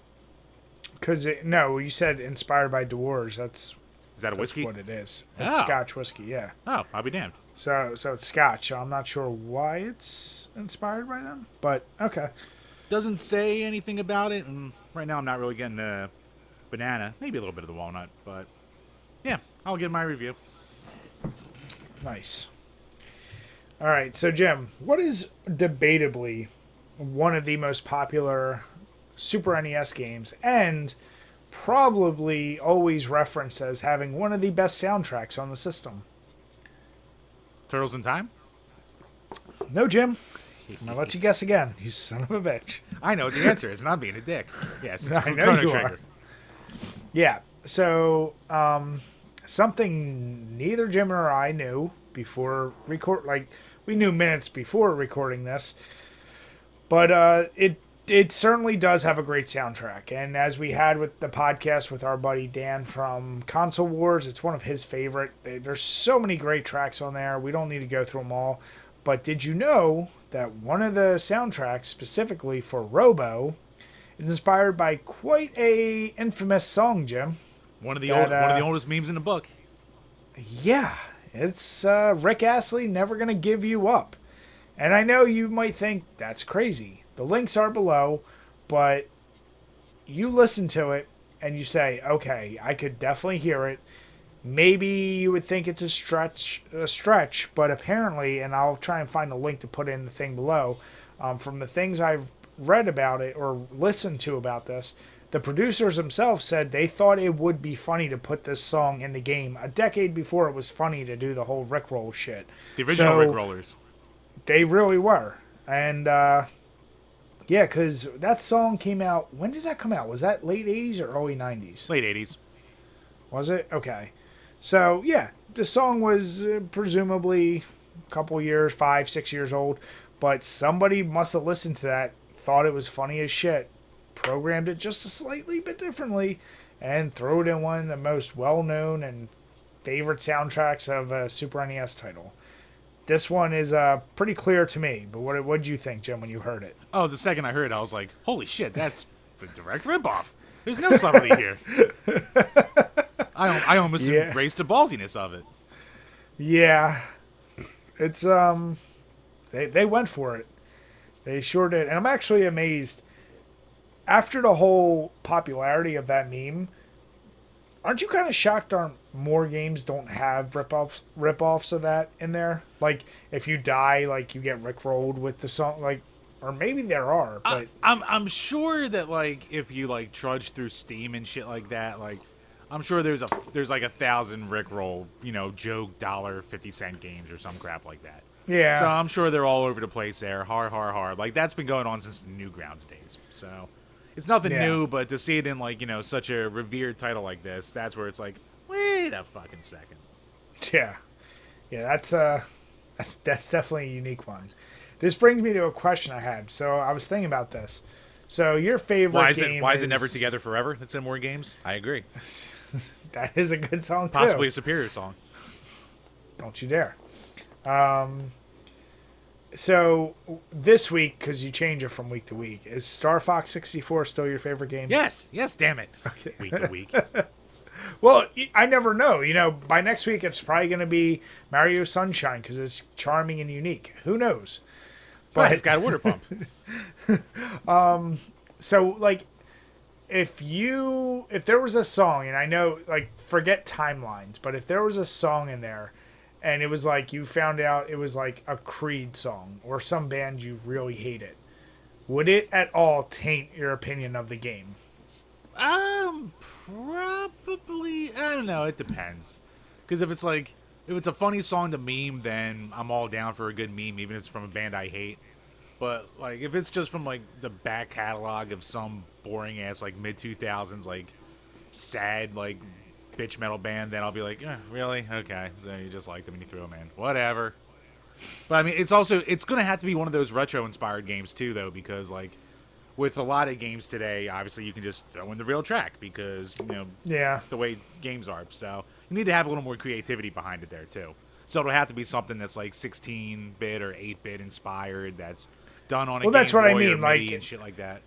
Because no, you said inspired by Dewar's. That's Is that a whiskey? what it is. It's Oh. Scotch whiskey, yeah. Oh, I'll be damned. So it's Scotch. So I'm not sure why it's inspired by them, but okay. Doesn't say anything about it, and right now I'm not really getting the banana. Maybe a little bit of the walnut, but yeah, I'll give my review. Nice. All right, so Jim, what is debatably one of the most popular Super NES games and probably always referenced as having one of the best soundtracks on the system? Turtles in Time? No, Jim. I'm going to let you guess again, you son of a bitch. I know what the answer is, and I'm being a dick. Yes, it's I know Chrono you Trigger. are. Yeah, so something neither Jim or I knew before we knew minutes before recording this, but it certainly does have a great soundtrack. And as we had with the podcast with our buddy Dan from Console Wars, it's one of his favorite. There's so many great tracks on there. We don't need to go through them all. But did you know that one of the soundtracks specifically for Robo is inspired by quite a infamous song, Jim? One of the oldest memes in the book. Yeah, it's Rick Astley, Never Gonna Give You Up. And I know you might think that's crazy. The links are below, but you listen to it and you say, okay, I could definitely hear it. Maybe you would think it's a stretch, but apparently, and I'll try and find a link to put in the thing below, from the things I've read about it or listened to about this, the producers themselves said they thought it would be funny to put this song in the game a decade before it was funny to do the whole Rickroll shit. The original Rickrollers. They really were. And, yeah, because that song came out, when did that come out? Was that late 80s or early 90s? Late 80s. Was it? Okay. So, yeah, the song was presumably a couple years, 5, 6 years old, but somebody must have listened to that, thought it was funny as shit, programmed it just a slightly bit differently, and throw it in one of the most well-known and favorite soundtracks of a Super NES title. This one is pretty clear to me, but what did you think, Jim, when you heard it? Oh, the second I heard it, I was like, holy shit, that's a direct ripoff. There's no subtlety here. I almost embraced the ballsiness of it. Yeah. It's, they went for it. They sure did. And I'm actually amazed. After the whole popularity of that meme, aren't you kind of shocked more games don't have ripoffs of that in there? Like, if you die, like, you get rickrolled with the song, like, or maybe there are, but... I'm sure that, like, if you, like, trudge through Steam and shit like that, like, I'm sure there's like 1,000 rickroll, joke $1.50 games or some crap like that. Yeah. So I'm sure they're all over the place there. Hard. Like, that's been going on since the Newgrounds days. So it's nothing new, but to see it in, like, such a revered title like this, that's where it's like, wait a fucking second. Yeah. Yeah, that's definitely a unique one. This brings me to a question I had. So I was thinking about this. So your favorite game Why is it Never Together Forever that's in more games? I agree. That is a good song, too. Possibly a superior song. Don't you dare. So this week, because you change it from week to week, is Star Fox 64 still your favorite game? Yes, damn it. Okay. Week to week. Well, I never know. By next week, it's probably going to be Mario Sunshine because it's charming and unique. Who knows? But it's got a water pump. So, like, if there was a song, and I know, like, forget timelines, but if there was a song in there, and it was like you found out it was like a Creed song or some band you really hated, would it at all taint your opinion of the game? Probably. I don't know. It depends. Because if it's a funny song to meme, then I'm all down for a good meme, even if it's from a band I hate. But, like, if it's just from, like, the back catalog of some boring ass, like, mid 2000s, like, sad, like, bitch metal band, then I'll be like, really? Okay. So you just liked them and you threw them in. Whatever. But, I mean, it's going to have to be one of those retro-inspired games, too, though, because, like, with a lot of games today, obviously you can just throw in the real track because, the way games are. So you need to have a little more creativity behind it there, too. So it'll have to be something that's, like, 16-bit or 8-bit inspired that's done on a Game that's what Boy I mean, or MIDI like, and shit like that.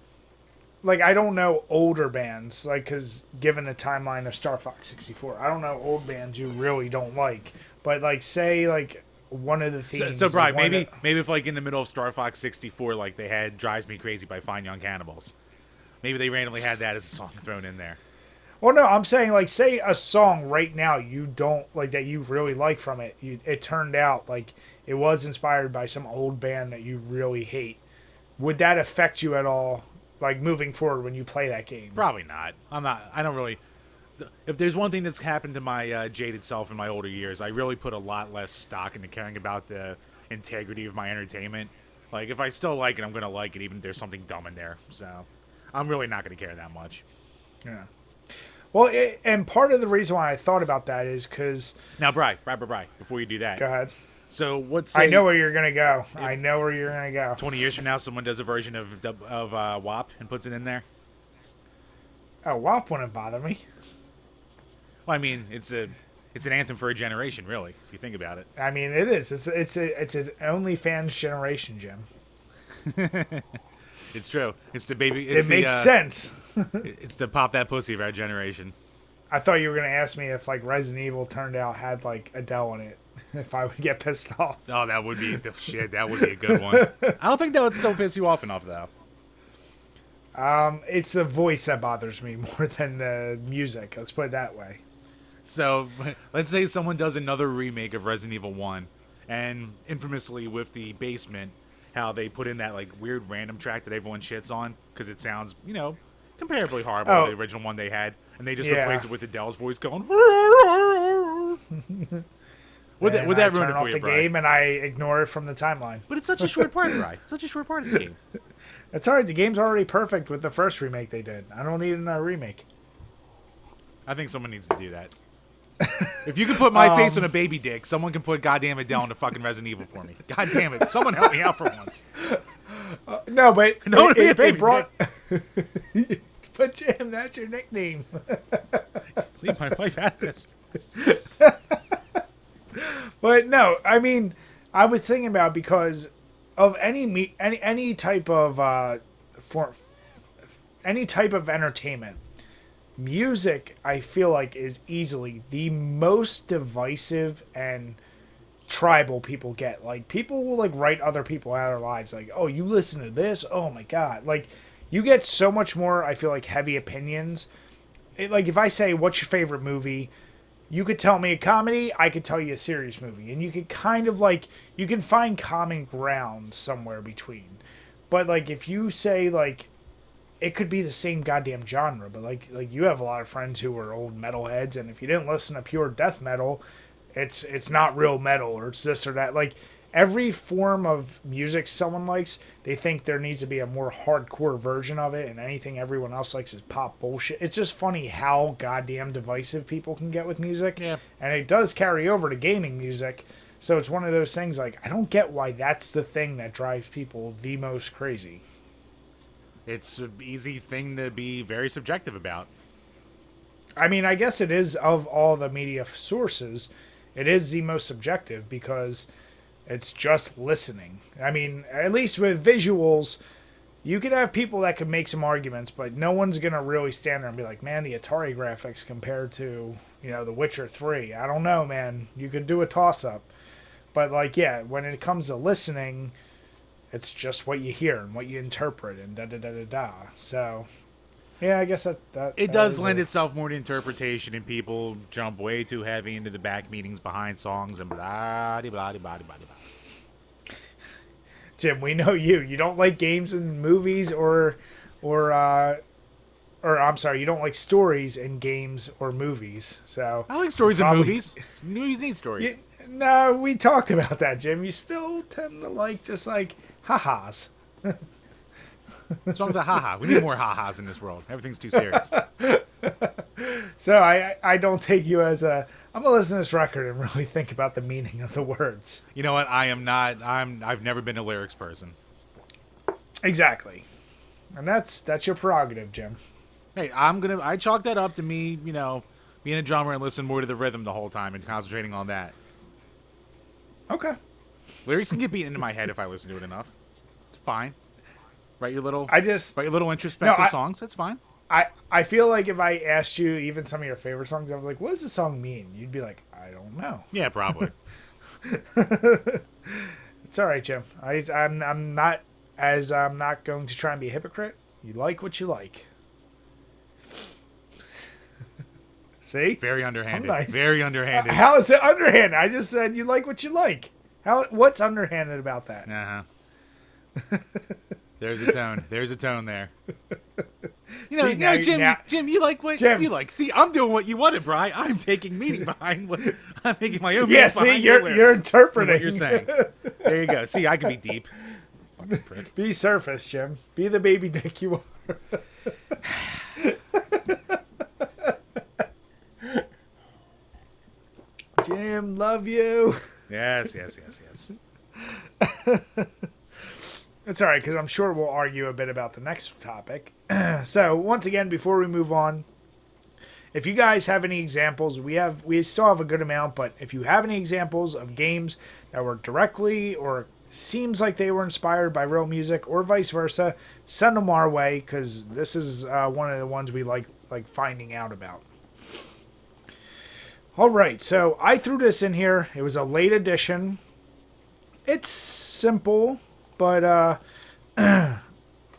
Like, I don't know older bands, like, because given the timeline of Star Fox 64, I don't know old bands you really don't like. But, like, say, like, one of the themes... So Brian, maybe if, like, in the middle of Star Fox 64, like, they had Drives Me Crazy by Fine Young Cannibals. Maybe they randomly had that as a song thrown in there. Well, no, I'm saying, like, say a song right now you don't, like, that you really like from it. It turned out, like, it was inspired by some old band that you really hate. Would that affect you at all, like, moving forward when you play that game? Probably not. I don't really... If there's one thing that's happened to my jaded self in my older years, I really put a lot less stock into caring about the integrity of my entertainment. Like, if I still like it, I'm going to like it, even if there's something dumb in there. So, I'm really not going to care that much. Yeah. Well, and part of the reason why I thought about that is because... Now, Bri, before you do that... Go ahead. So, I know where you're going to go. I know where you're going to go. 20 years from now, someone does a version of WAP and puts it in there? Oh, WAP wouldn't bother me. Well, I mean, it's an anthem for a generation, really, if you think about it. I mean, it is. It's an OnlyFans generation, Jim. It's true. It's the baby. It makes sense. It's the pop that pussy of our generation. I thought you were going to ask me if, like, Resident Evil turned out had, like, Adele in it. If I would get pissed off. Oh, that would be the shit. That would be a good one. I don't think that would still piss you off enough, though. It's the voice that bothers me more than the music. Let's put it that way. So, let's say someone does another remake of Resident Evil 1, and infamously with the basement, how they put in that, like, weird random track that everyone shits on, because it sounds, comparably horrible to the original one they had, and they just replace it with Adele's voice going... Would that ruin it for you, off the game and I ignore it from the timeline. But it's such a short part, right? It's such a short part of the game. It's alright. The game's already perfect with the first remake they did. I don't need another remake. I think someone needs to do that. If you can put my face on a baby dick, someone can put goddamn Adele into fucking Resident Evil for me. God damn it. Someone help me out for once. No, but it brought... But Jim, that's your nickname. Leave my wife out of this. But no, I mean, I was thinking about because of any type of for any type of entertainment, music I feel like is easily the most divisive and tribal people get. Like people will like write other people out of their lives. Like, oh, you listen to this? Oh my god! Like you get so much more. I feel like heavy opinions. Like if I say, "What's your favorite movie?" You could tell me a comedy, I could tell you a serious movie. And you could kind of like, you can find common ground somewhere between. But like, if you say like, it could be the same goddamn genre, but like you have a lot of friends who are old metalheads, and if you didn't listen to pure death metal, it's not real metal, or it's this or that. Like, every form of music someone likes, they think there needs to be a more hardcore version of it, and anything everyone else likes is pop bullshit. It's just funny how goddamn divisive people can get with music. Yeah. And it does carry over to gaming music. So it's one of those things like, I don't get why that's the thing that drives people the most crazy. It's an easy thing to be very subjective about. I mean, I guess it is, of all the media sources, it is the most subjective because it's just listening. I mean, at least with visuals, you could have people that could make some arguments, but no one's going to really stand there and be like, man, the Atari graphics compared to, The Witcher 3. I don't know, man. You could do a toss-up. But, like, yeah, when it comes to listening, it's just what you hear and what you interpret and da-da-da-da-da. So, yeah, I guess that It does lend itself more to interpretation, and people jump way too heavy into the back meanings behind songs and blah-de-blah-de-blah-de-blah-de-blah. Jim, we know you. You don't like games and movies or I'm sorry, you don't like stories in games or movies. So I like stories and movies. Movies need stories. No, we talked about that, Jim. You still tend to like just like ha-has. What's wrong with the ha-ha? We need more ha-has in this world. Everything's too serious. So I don't take you as a... I'm going to listen to this record and really think about the meaning of the words. You know what? I am not... I've never been a lyrics person. Exactly. And that's your prerogative, Jim. Hey, I chalk that up to me, being a drummer and listening more to the rhythm the whole time and concentrating on that. Okay. Lyrics can get beaten into my head if I listen to it enough. It's fine. Write your little introspective songs. That's fine. I feel like if I asked you even some of your favorite songs, I was like, what does the song mean? You'd be like, I don't know. Yeah, probably. It's all right, Jim. I'm not going to try and be a hypocrite. You like what you like. See? Very underhanded. Nice. Very underhanded. How is it underhanded? I just said you like what you like. What's underhanded about that? Uh-huh. There's a tone. There's a tone there. Jim, you like what you like. See, I'm doing what you wanted, Bri. I'm taking meaning behind what I'm making my own. Yeah, see, you're interpreting what you're saying. There you go. See, I can be deep. Fucking prick. Be surface, Jim. Be the baby dick you are. Jim, love you. Yes. It's all right, because I'm sure we'll argue a bit about the next topic. So, once again, before we move on, if you guys have any examples, we still have a good amount, but if you have any examples of games that were directly or seems like they were inspired by real music or vice versa, send them our way, because this is one of the ones we like finding out about. All right, so I threw this in here. It was a late edition. It's simple, but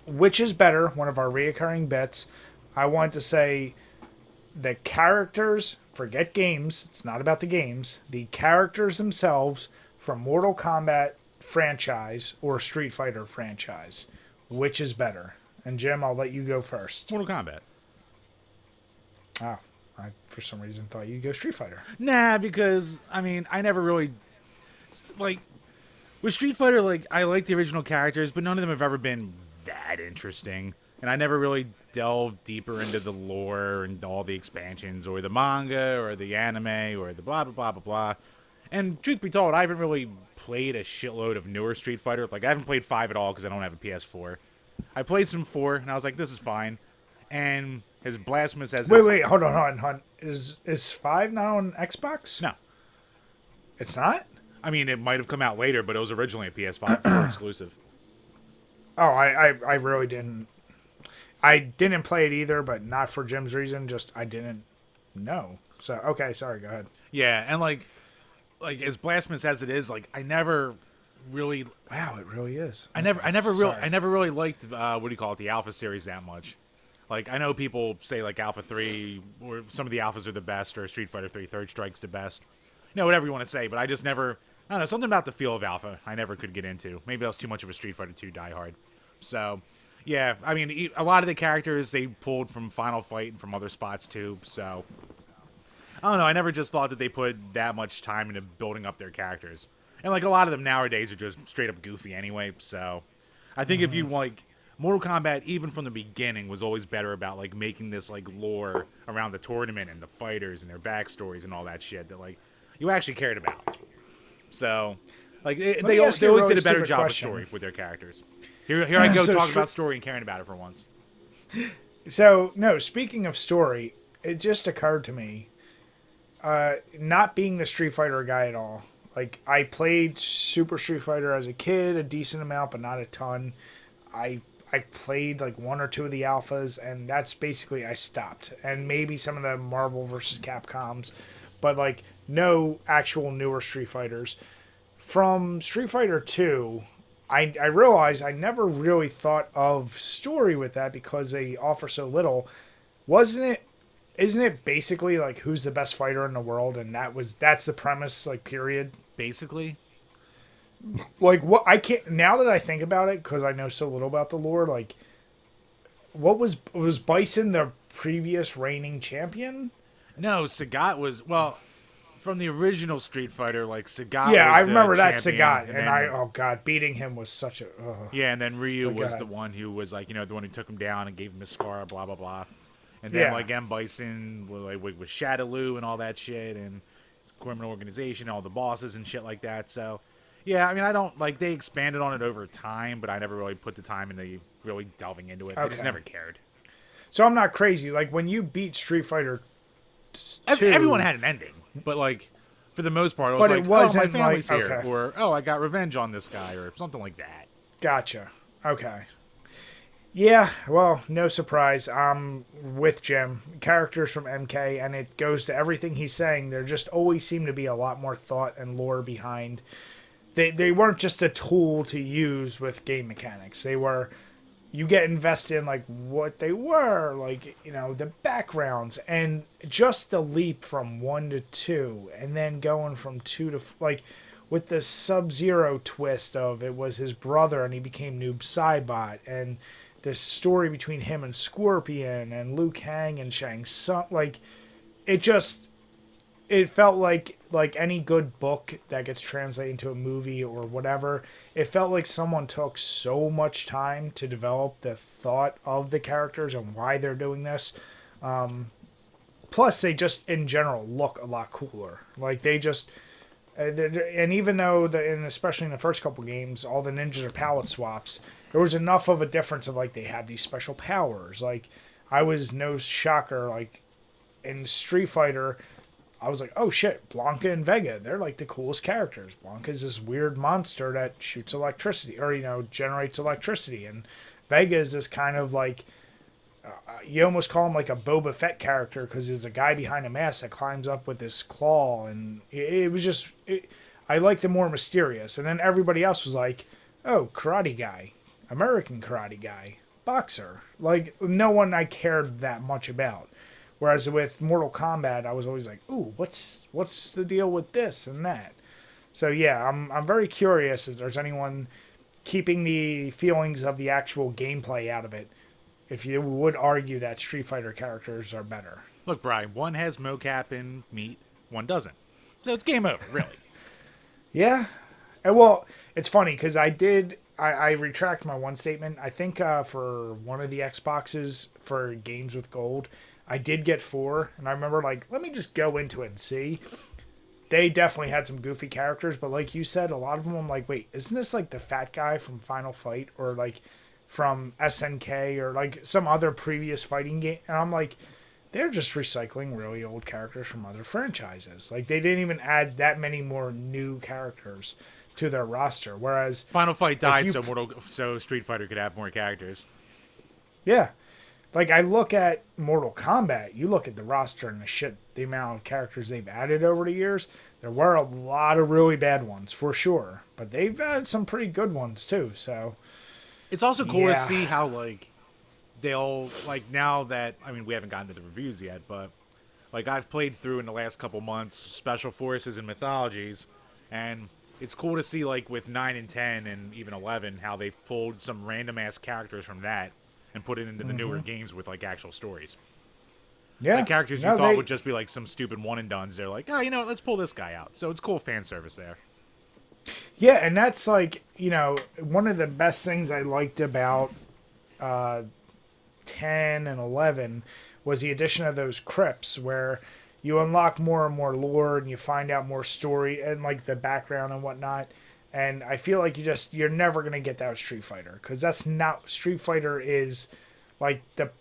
which is better? One of our reoccurring bets. I want to say the characters, forget games, it's not about the games, the characters themselves from Mortal Kombat franchise or Street Fighter franchise. Which is better? And Jim, I'll let you go first. Mortal Kombat. Oh, I for some reason thought you'd go Street Fighter. Nah, because, I never really... With Street Fighter, I like the original characters, but none of them have ever been that interesting. And I never really delved deeper into the lore and all the expansions, or the manga, or the anime, or the blah, blah, blah, blah, blah. And truth be told, I haven't really played a shitload of newer Street Fighter. I haven't played 5 at all because I don't have a PS4. I played some 4, and I was like, this is fine. and his blasphemous as Wait, hold on. Is 5 now on Xbox? No. It's not? I mean, it might have come out later, but it was originally a PS5 4 exclusive. Oh, I really didn't. I didn't play it either, but not for Jim's reason. Just I didn't know. So okay, sorry. Go ahead. Yeah, and like as blasphemous as it is, like I never really. Wow, it really is. I never really liked what do you call it, the Alpha series that much. Like I know people say like Alpha 3 or some of the Alphas are the best, or Street Fighter 3 Third Strike's the best. You know, whatever you want to say, but I just never. I don't know, something about the feel of Alpha I never could get into. Maybe I was too much of a Street Fighter 2 diehard. So, yeah, I mean, a lot of the characters they pulled from Final Fight and from other spots too. So, I don't know. I never just thought that they put that much time into building up their characters. And like a lot of them nowadays are just straight up goofy anyway. So, I think if you like Mortal Kombat, even from the beginning, was always better about like making this like lore around the tournament and the fighters and their backstories and all that shit that like you actually cared about. So, like they always did a better job of story with their characters. Here I go talking about story and caring about it for once. So no, speaking of story, it just occurred to me, not being the Street Fighter guy at all. Like I played Super Street Fighter as a kid, a decent amount, but not a ton. I played like 1 or 2 of the alphas, and that's basically I stopped. And maybe some of the Marvel versus Capcoms, but like no actual newer Street Fighters. From Street Fighter 2, I realized I never really thought of story with that because they offer so little. Isn't it basically like who's the best fighter in the world, and that's the premise, like period? Basically. Like what I can't now that I think about it because I know so little about the lore. Like, what was Bison the previous reigning champion? No, Sagat was from the original Street Fighter. Like Sagat. Yeah, was I remember the that champion, Sagat, and then, oh god, beating him was such a. Yeah, and then Ryu was the one who was like the one who took him down and gave him a scar, blah blah blah. And then like M Bison with Shadaloo and all that shit, and criminal organization, all the bosses and shit like that. So. Yeah, I mean, I don't, like, they expanded on it over time, but I never really put the time into really delving into it. I just never cared. So I'm not crazy. Like, when you beat Street Fighter 2... Everyone had an ending, but, like, for the most part, it was my family's here, okay. Or, I got revenge on this guy, or something like that. Gotcha. Okay. Yeah, well, no surprise. I'm with Jim. Characters from MK, and it goes to everything he's saying. There just always seem to be a lot more thought and lore behind. They weren't just a tool to use with game mechanics. They were, you get invested in like what they were, like, the backgrounds, and just the leap from 1 to 2, and then going from 2 to like with the Sub-Zero twist of it was his brother and he became Noob Saibot, and this story between him and Scorpion and Liu Kang and Shang Tsung, like it felt like any good book that gets translated into a movie or whatever, it felt like someone took so much time to develop the thought of the characters and why they're doing this. Plus, they just, in general, look a lot cooler. Like, they just... and even though, and especially in the first couple games, all the ninjas are palette swaps, there was enough of a difference of, like, they had these special powers. Like, I was no shocker, like, in Street Fighter... I was like, oh shit, Blanca and Vega, they're like the coolest characters. Blanca's this weird monster that shoots electricity, or, generates electricity. And Vega is this kind of like, you almost call him like a Boba Fett character because there's a guy behind a mask that climbs up with this claw. And it was just, I liked the more mysterious. And then everybody else was like, oh, karate guy, American karate guy, boxer. Like, no one I cared that much about. Whereas with Mortal Kombat, I was always like, ooh, what's the deal with this and that? So yeah, I'm very curious if there's anyone keeping the feelings of the actual gameplay out of it. If you would argue that Street Fighter characters are better. Look, Brian, one has mocap and meat, one doesn't. So it's game over, really. Yeah. Well, it's funny because I retract my one statement. I think for one of the Xboxes for games with gold, I did get 4, and I remember, like, let me just go into it and see. They definitely had some goofy characters, but like you said, a lot of them, I'm like, wait, isn't this, like, the fat guy from Final Fight? Or, like, from SNK or like some other previous fighting game, and I'm like, they're just recycling really old characters from other franchises. Like they didn't even add that many more new characters to their roster. Whereas Final Fight died so Street Fighter could have more characters. yeah, like I look at Mortal Kombat, you look at the roster and the amount of characters they've added over the years. There were a lot of really bad ones for sure, but they've added some pretty good ones too. So it's also cool to see how like they'll like now that we haven't gotten to the reviews yet, but like I've played through in the last couple months Special Forces and Mythologies, and it's cool to see like with 9 and 10 and even 11 how they've pulled some random ass characters from that and put it into the newer games with like actual stories. Yeah, like characters you thought would just be like some stupid one and dones. They're like, oh, you know what, let's pull this guy out. So it's cool fan service there. Yeah, and that's like, you know, one of the best things I liked about 10 and 11 was the addition of those crypts where you unlock more and more lore and you find out more story and like the background and whatnot. And I feel like you're never going to get that with Street Fighter, because that's not, Street Fighter is like the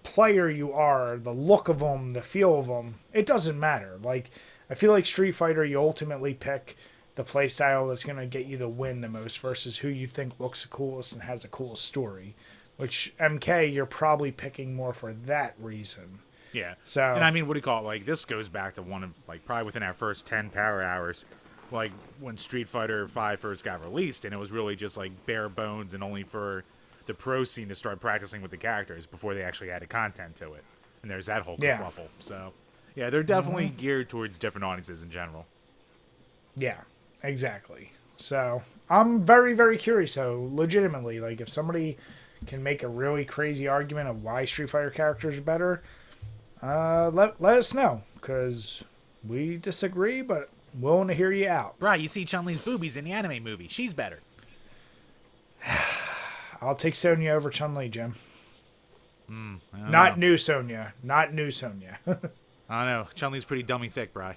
player you are, the look of them, the feel of them. It doesn't matter. Like, I feel like Street Fighter, you ultimately pick the play style that's going to get you the win the most versus who you think looks the coolest and has the coolest story. Which MK, you're probably picking more for that reason. Yeah. So, and what do you call it? Like, this goes back to one of, like, probably within our first 10 power hours, like, when Street Fighter V first got released, and it was really just, like, bare bones and only for the pro scene to start practicing with the characters before they actually added content to it. And there's that whole kerfuffle. So, yeah, they're definitely geared towards different audiences in general. Yeah, exactly. So, I'm very, very curious. So, legitimately, like, if somebody can make a really crazy argument of why Street Fighter characters are better, let us know, because we disagree, but willing to hear you out. Right, you see Chun-Li's boobies in the anime movie. She's better. I'll take Sonya over Chun-Li, Jim. Not new Sonya. Not new Sonya. I don't know. Chun-Li's pretty dummy thick, Bri.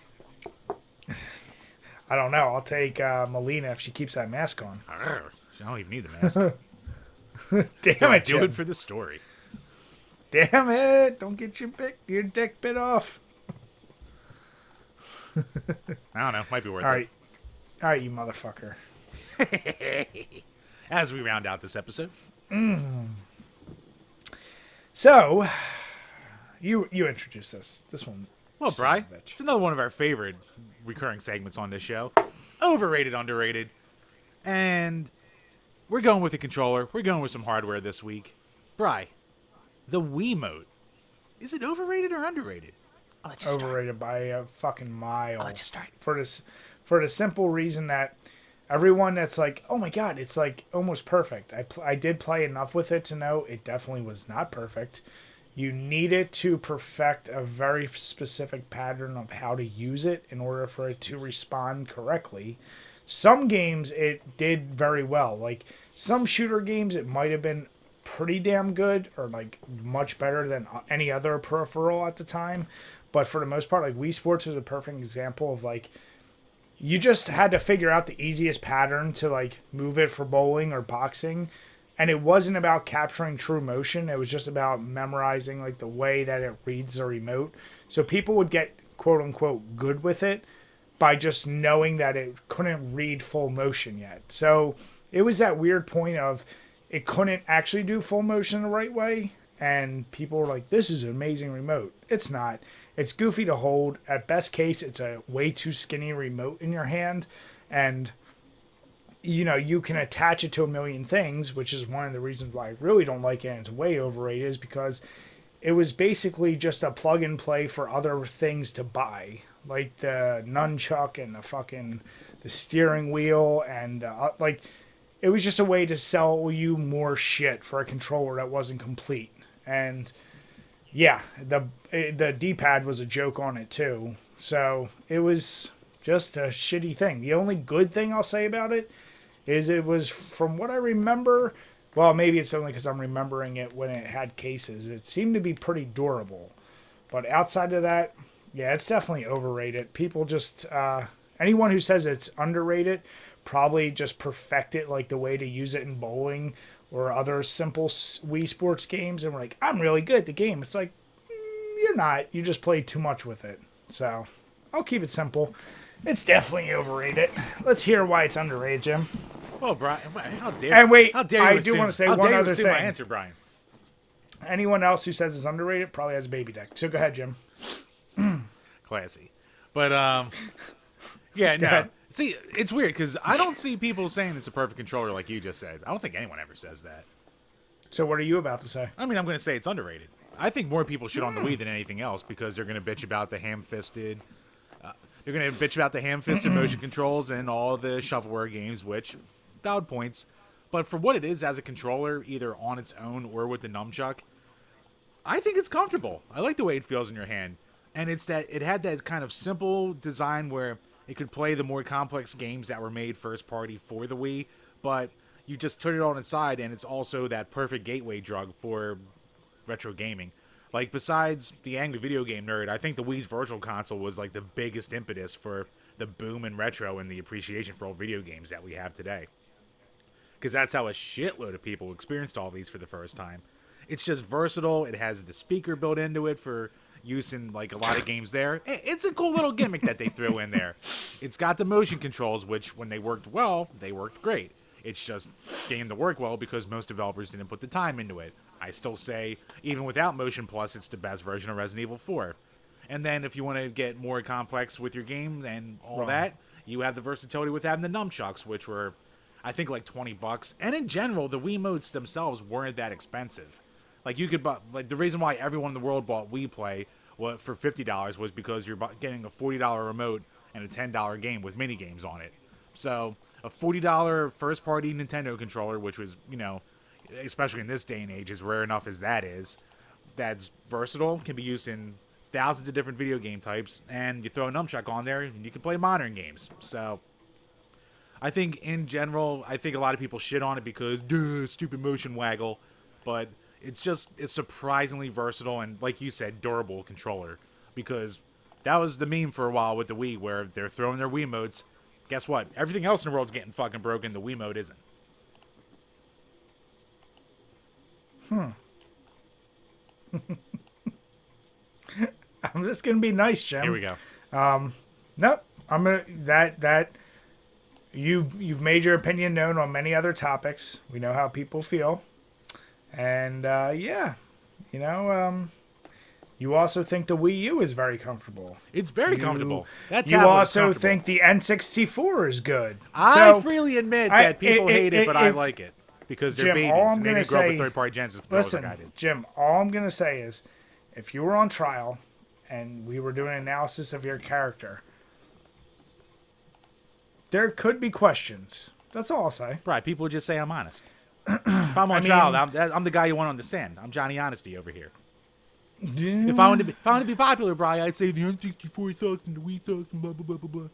I don't know. I'll take Melina if she keeps that mask on. I don't even need the mask. Damn it, do Jim. it for the story. Damn it. Don't get your dick bit off. I don't know. Might be worth it. All right, you motherfucker. As we round out this episode. So, you introduced this one. Well, Bri, it's another one of our favorite recurring segments on this show. Overrated, underrated. And we're going with the controller. We're going with some hardware this week. Bri, the Wiimote. Is it overrated or underrated? I'll let you start. Overrated by a fucking mile. I'll let you start. For the simple reason that everyone that's like, oh my god, it's like almost perfect. I did play enough with it to know it definitely was not perfect. You needed to perfect a very specific pattern of how to use it in order for it to respond correctly. Some games it did very well. Like some shooter games, it might have been pretty damn good or like much better than any other peripheral at the time. But for the most part, like Wii Sports was a perfect example of like, you just had to figure out the easiest pattern to like move it for bowling or boxing. And it wasn't about capturing true motion. It was just about memorizing like the way that it reads the remote. So people would get quote unquote good with it by just knowing that it couldn't read full motion yet. So it was that weird point of it couldn't actually do full motion the right way. And people were like, this is an amazing remote. It's not. It's goofy to hold. At best case, it's a way too skinny remote in your hand. And, you know, you can attach it to a million things, which is one of the reasons why I really don't like it and it's way overrated, is because it was basically just a plug and play for other things to buy. Like the nunchuck and the steering wheel and like it was just a way to sell you more shit for a controller that wasn't complete. And yeah, the D-pad was a joke on it too. So it was just a shitty thing. The only good thing I'll say about it is it was, from what I remember, well, maybe it's only because I'm remembering it when it had cases, it seemed to be pretty durable. But outside of that, yeah, it's definitely overrated. People just, anyone who says it's underrated probably just perfect it like the way to use it in bowling or other simple Wii Sports games, and we're like, I'm really good at the game. It's like, you're not. You just play too much with it. So I'll keep it simple. It's definitely overrated. Let's hear why it's underrated, Jim. Well, Brian, how dare And wait, how dare you I assume, do want to say how one dare you other assume thing. my answer, Brian. Anyone else who says it's underrated probably has a baby deck. So go ahead, Jim. Classy. But, yeah, no. ahead. See, it's weird because I don't see people saying it's a perfect controller like you just said. I don't think anyone ever says that. So what are you about to say? I mean, I'm going to say it's underrated. I think more people shit on the Wii than anything else because they're going to bitch about the ham-fisted... they're going to bitch about the ham-fisted motion controls and all the shovelware games, which, valid points. But for what it is as a controller, either on its own or with the nunchuck, I think it's comfortable. I like the way it feels in your hand. And it's that it had that kind of simple design where it could play the more complex games that were made first party for the Wii, but you just turn it on its side, and it's also that perfect gateway drug for retro gaming. Like, besides the angry video game nerd, I think the Wii's Virtual Console was like the biggest impetus for the boom in retro and the appreciation for old video games that we have today. Because that's how a shitload of people experienced all these for the first time. It's just versatile. It has the speaker built into it for use in like a lot of games there. It's a cool little gimmick that they threw in there. It's got the motion controls, which when they worked well, they worked great. It's just getting to work well because most developers didn't put the time into it. I still say, even without Motion Plus, it's the best version of Resident Evil 4. And then if you want to get more complex with your game and all that, you have the versatility with having the nunchucks, which were, I think, like $20. And in general, the Wiimotes themselves weren't that expensive. Like, you could buy, like, the reason why everyone in the world bought Wii Play for $50 was because you're getting a $40 remote and a $10 game with mini games on it. So a $40 first-party Nintendo controller, which was, you know, especially in this day and age, as rare enough as that is, that's versatile, can be used in thousands of different video game types, and you throw a nunchuck on there, and you can play modern games. So I think, in general, I think a lot of people shit on it because, duh, stupid motion waggle, but it's surprisingly versatile and, like you said, durable controller, because that was the meme for a while with the Wii, where they're throwing their Wiimotes. Guess what? Everything else in the world's getting fucking broken. The Wiimote isn't. I'm just gonna be nice, Jim. Here we go. Nope. I'm gonna that you've made your opinion known on many other topics. We know how people feel, and yeah, you know, you also think the Wii U is very comfortable. It's very comfortable. That You tablet is also comfortable. think the N64 is good. I freely admit that people hate it, but I if- like it because they're Jim, babies all I'm and they gonna didn't grow up with say- third-party Genesis controllers Listen, like I did. Jim, all I'm going to say is if you were on trial and we were doing an analysis of your character, there could be questions. That's all I'll say. Right, people would just say I'm honest. If I'm on trial, I'm the guy you want to understand. I'm Johnny Honesty over here. If I wanted to be popular, Brian, I'd say the N64 sucks and the Wii sucks and blah, blah, blah, blah, blah.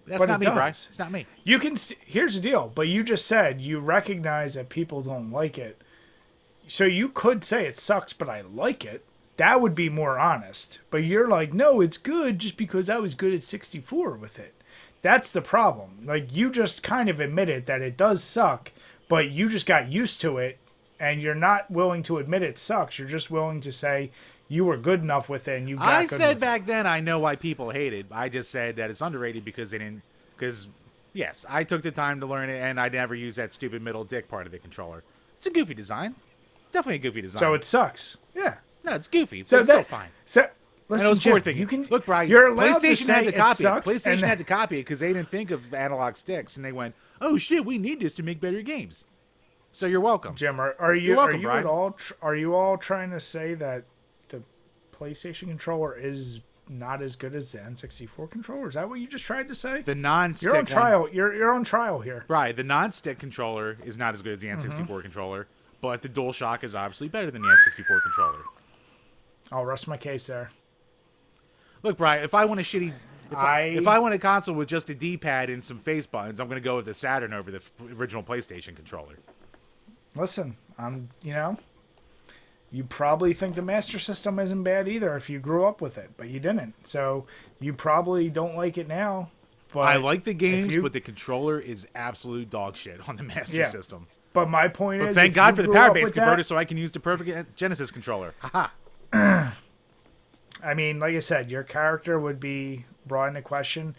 That's But not it me, Brian. does. It's not me. You can. Here's the deal. But you just said you recognize that people don't like it. So you could say it sucks, but I like it. That would be more honest. But you're like, no, it's good just because I was good at 64 with it. That's the problem. Like, you just kind of admitted that it does suck, but you just got used to it, and you're not willing to admit it sucks. You're just willing to say you were good enough with it, and you got I good said with back then I know why people hate it. I just said that it's underrated because they didn't. Because, yes, I took the time to learn it, and I never used that stupid middle dick part of the controller. It's a goofy design. Definitely a goofy design. So it sucks. Yeah. No, it's goofy, but So it's still fine. So listen, And it was Jim, forward thinking. you can Look, Brian, You're allowed to PlayStation say had to it copy it. sucks, PlayStation and had to copy it because they didn't think of analog sticks, and they went, "Oh shit, we need this to make better games." So you're welcome. Jim, are you You're welcome, are you Brian. at all are you all trying to say that the PlayStation controller is not as good as the N64 controller? Is that what you just tried to say? The non-stick You're on one- trial. You're on trial here. Right, the non-stick controller is not as good as the Mm-hmm. N64 controller, but the DualShock is obviously better than the N64 controller. I'll rest my case there. Look, Brian, if I want a shitty... I- If I want a console with just a D-pad and some face buttons, I'm going to go with the Saturn over the original PlayStation controller. Listen, you probably think the Master System isn't bad either if you grew up with it, but you didn't. So you probably don't like it now. But I like the games, you- but the controller is absolute dog shit on the Master Yeah. System. But my point But is, thank if God you for the grew power up base with converter, that- so I can use the perfect Genesis controller. Haha. I mean, like I said, your character would be brought into question.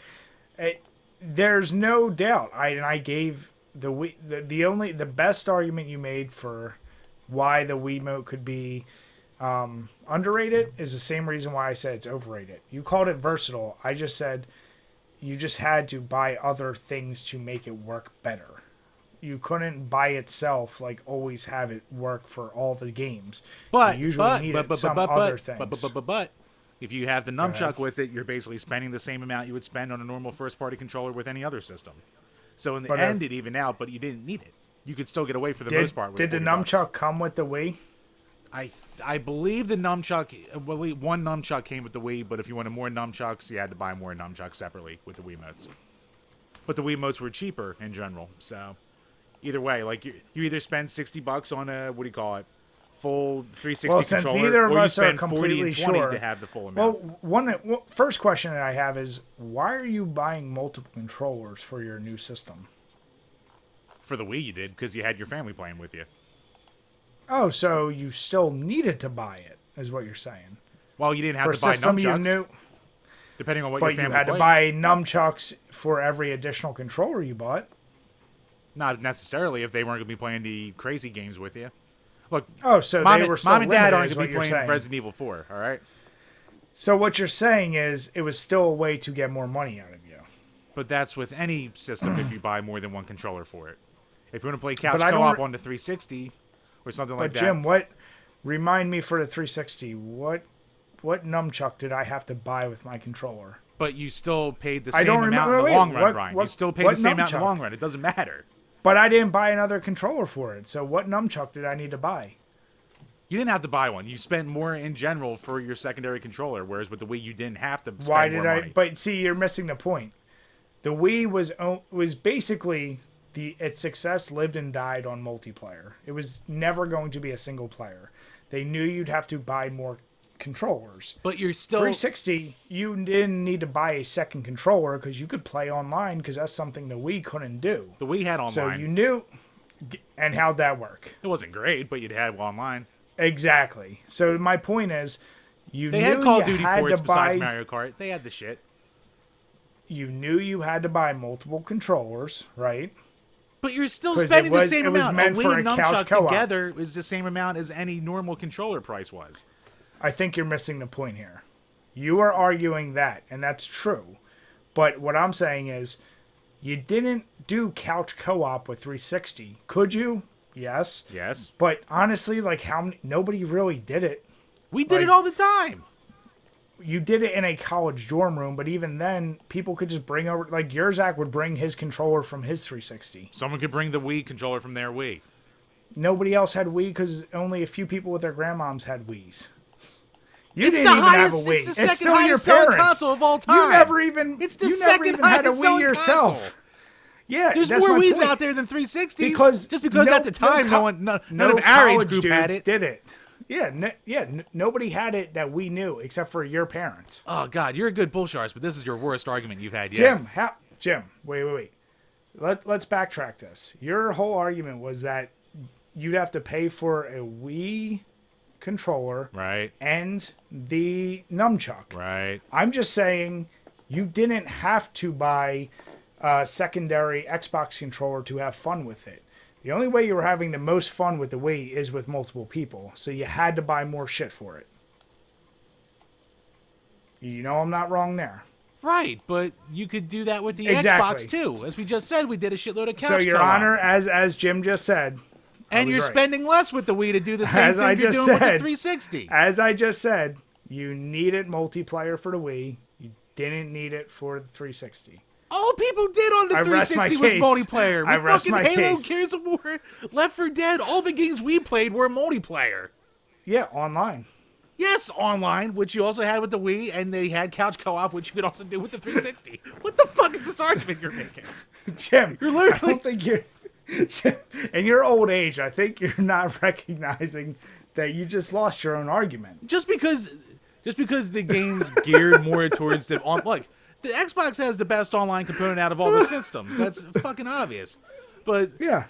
There's no doubt. I gave the Wii the best argument you made for why the Wiimote could be underrated is the same reason why I said it's overrated. You called it versatile. I just said you just had to buy other things to make it work better. You couldn't by itself always have it work for all the games. But you usually needed some other things. But if you have the nunchuck with it, you're basically spending the same amount you would spend on a normal first-party controller with any other system. So in the end, it evened out, but you didn't need it. You could still get away for the most part with Did the $40. nunchuck come with the Wii? I believe the nunchuck, one nunchuck came with the Wii, but if you wanted more nunchucks, you had to buy more nunchucks separately with the Wiimotes. But the Wiimotes were cheaper in general, so either way, you either spend $60 on a, what do you call it, full 360 Well, since controller, neither of or you us are spend 40 completely and 20 sure, to have the full amount. Well, first question that I have is, why are you buying multiple controllers for your new system? For the Wii you did, because you had your family playing with you. Oh, so you still needed to buy it, is what you're saying. Well, you didn't have For a to buy system you nunchucks, knew, depending on what but your family you had played. to buy nunchucks for every additional controller you bought. Not necessarily if they weren't going to be playing the crazy games with you. Look, Oh, so mom, they were still mom and dad limited, aren't is going to what be you're playing saying. Resident Evil 4, all right? So what you're saying is it was still a way to get more money out of you. But that's with any system if you buy more than one controller for it. If you want to play couch I don't co-op re- on the 360 or something But like that. Jim, remind me for the 360, what nunchuck did I have to buy with my controller? But you still paid the I same don't amount remember- in the wait, long run, what- Brian. what- You still paid what the same amount in nunchuck? the long run. It doesn't matter. But I didn't buy another controller for it. So what nunchuck did I need to buy? You didn't have to buy one. You spent more in general for your secondary controller, whereas with the Wii, you didn't have to spend Why more did I? money. But see, you're missing the point. The Wii was basically its success lived and died on multiplayer. It was never going to be a single player. They knew you'd have to buy more controllers. But you're still 360, you didn't need to buy a second controller because you could play online because that's something the Wii couldn't do. the Wii had online. So you knew, and how'd that work? It wasn't great, but you'd have online. Exactly. So my point is, They knew had Call of you Duty had ports to besides buy. Mario Kart. They had the shit. You knew you had to buy multiple controllers, right? But you're still 'Cause spending it was- the same it was amount. meant A for Wii a and couch nunchuck co-op. together is the same amount as any normal controller price was. I think you're missing the point here. You are arguing that, and that's true. But what I'm saying is, you didn't do couch co-op with 360. Could you? Yes. Yes. But honestly, nobody really did it. We did it all the time. You did it in a college dorm room, but even then, people could just bring over, Yurzak would bring his controller from his 360. Someone could bring the Wii controller from their Wii. Nobody else had Wii because only a few people with their grandmoms had Wiis. You It's didn't the even have a highest. Wii. It's the second still your highest selling parents. console of all time. You never even. It's the you never second even had a highest Wii selling yourself. console. Yeah, There's that's more my Wiis point. out there than 360s. Because just because at the time none of our age college group had dudes it. did it. Yeah, nobody had it that we knew except for your parents. Oh God, you're a good bullshards, but this is your worst argument you've had yet. Jim, wait. Let's backtrack this. Your whole argument was that you'd have to pay for a Wii controller, Right. and the nunchuck. Right. I'm just saying you didn't have to buy a secondary Xbox controller to have fun with it. The only way you were having the most fun with the Wii is with multiple people, so you had to buy more shit for it. You know I'm not wrong there. Right, but you could do that with the Exactly. Xbox too. As we just said, we did a shitload of couch So, Your co-op. Honor, as Jim just said, and you're was right. spending less with the Wii to do the same As thing I you're just doing with the said. 360. as I just said, you needed multiplayer for the Wii. You didn't need it for the 360. All people did on the I rest my 360 was case. multiplayer. I With rest fucking my Halo, case. Gears of War, Left 4 Dead, all the games we played were multiplayer. Yeah, online. Yes, online, which you also had with the Wii, and they had couch co-op, which you could also do with the 360. What the fuck is this argument you're making? Jim, You're literally- I don't think you're... In your old age, I think you're not recognizing that you just lost your own argument. Just because the game's geared more towards the look, the Xbox has the best online component out of all the systems. That's fucking obvious. But Yeah.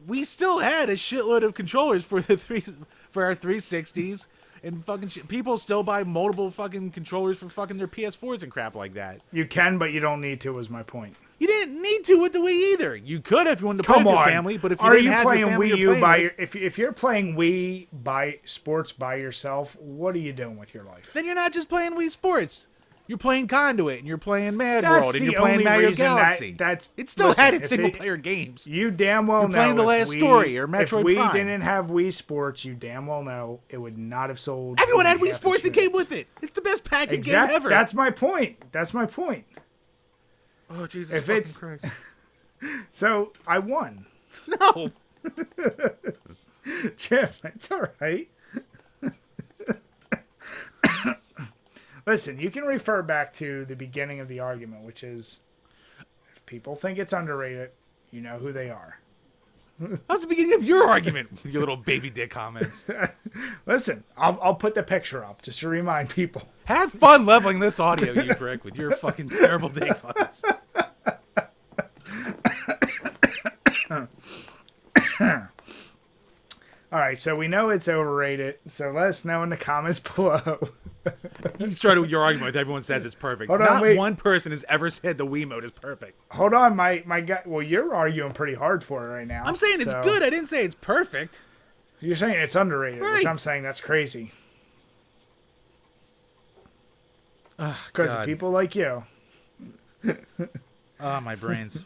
we still had a shitload of controllers for our 360s, and fucking people still buy multiple fucking controllers for fucking their PS4s and crap like that. You can, but you don't need to. Was my point. You didn't need to with the Wii either. You could if you wanted to play Come with your on. family, but if you Are didn't you have playing your family Wii you're U playing with, if you're playing Wii by sports by yourself, what are you doing with your life? then you're not just playing Wii Sports. You're playing Conduit, and you're playing Mad That's World, and the you're playing only Mario reason Galaxy. that's it still listen, had its if single-player games. You damn well You're know playing The Last Story or Metroid if we Prime. didn't have Wii Sports, you damn well know it would not have sold. Everyone had Wii half Sports and its came units. with it. It's the best package Exact- game ever. That's my point. That's my point. Oh, Jesus If fucking it's- Christ. So I won. No. Jim, it's all right. Listen, you can refer back to the beginning of the argument, which is if people think it's underrated, you know who they are. That was the beginning of your argument with your little baby dick comments. Listen, I'll put the picture up just to remind people. Have fun leveling this audio, you prick, with your fucking terrible takes on this. All right, so we know it's overrated, so let us know in the comments below. You started with your argument with everyone says it's perfect. Hold on, Not wait. one person has ever said the Wiimote is perfect. Hold on, my guy. Well, you're arguing pretty hard for it right now. I'm saying it's so- good. I didn't say it's perfect. You're saying it's underrated, which Right. I'm saying that's crazy. Because of God. people like you. Oh, my brains.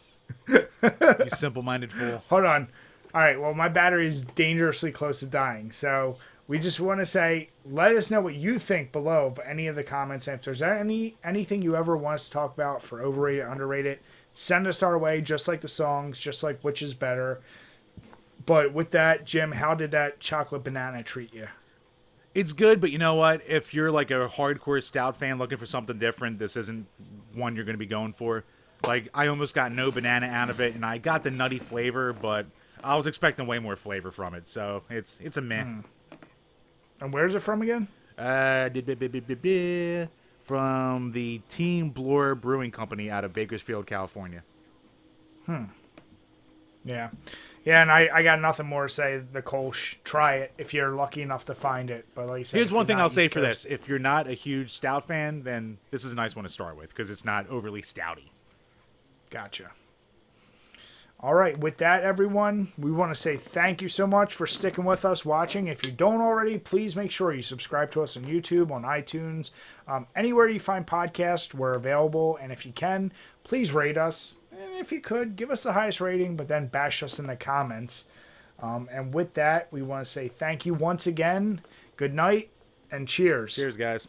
You simple-minded fool. Hold on. All right, well, my battery is dangerously close to dying, so we just want to say, let us know what you think below of any of the comments. And if there's anything you ever want us to talk about for overrated, underrated, send us our way, just like the songs, just like which is better. But with that, Jim, how did that chocolate banana treat you? It's good, but you know what? If you're like a hardcore Stout fan looking for something different, this isn't one you're going to be going for. Like, I almost got no banana out of it, and I got the nutty flavor, but I was expecting way more flavor from it, so it's a meh. And where's it from again? From the Team Bloor Brewing Company out of Bakersfield, California. Yeah. Yeah, and I got nothing more to say. The Kolsch, try it if you're lucky enough to find it. But like I said, Here's if one you're thing not I'll say East for Coast- this. If you're not a huge Stout fan, then this is a nice one to start with, because it's not overly stouty. Gotcha. All right, with that, everyone, we want to say thank you so much for sticking with us, watching. If you don't already, please make sure you subscribe to us on YouTube, on iTunes, anywhere you find podcasts, we're available. And if you can, please rate us. And if you could, give us the highest rating, but then bash us in the comments. And with that, we want to say thank you once again. Good night and cheers. Cheers, guys.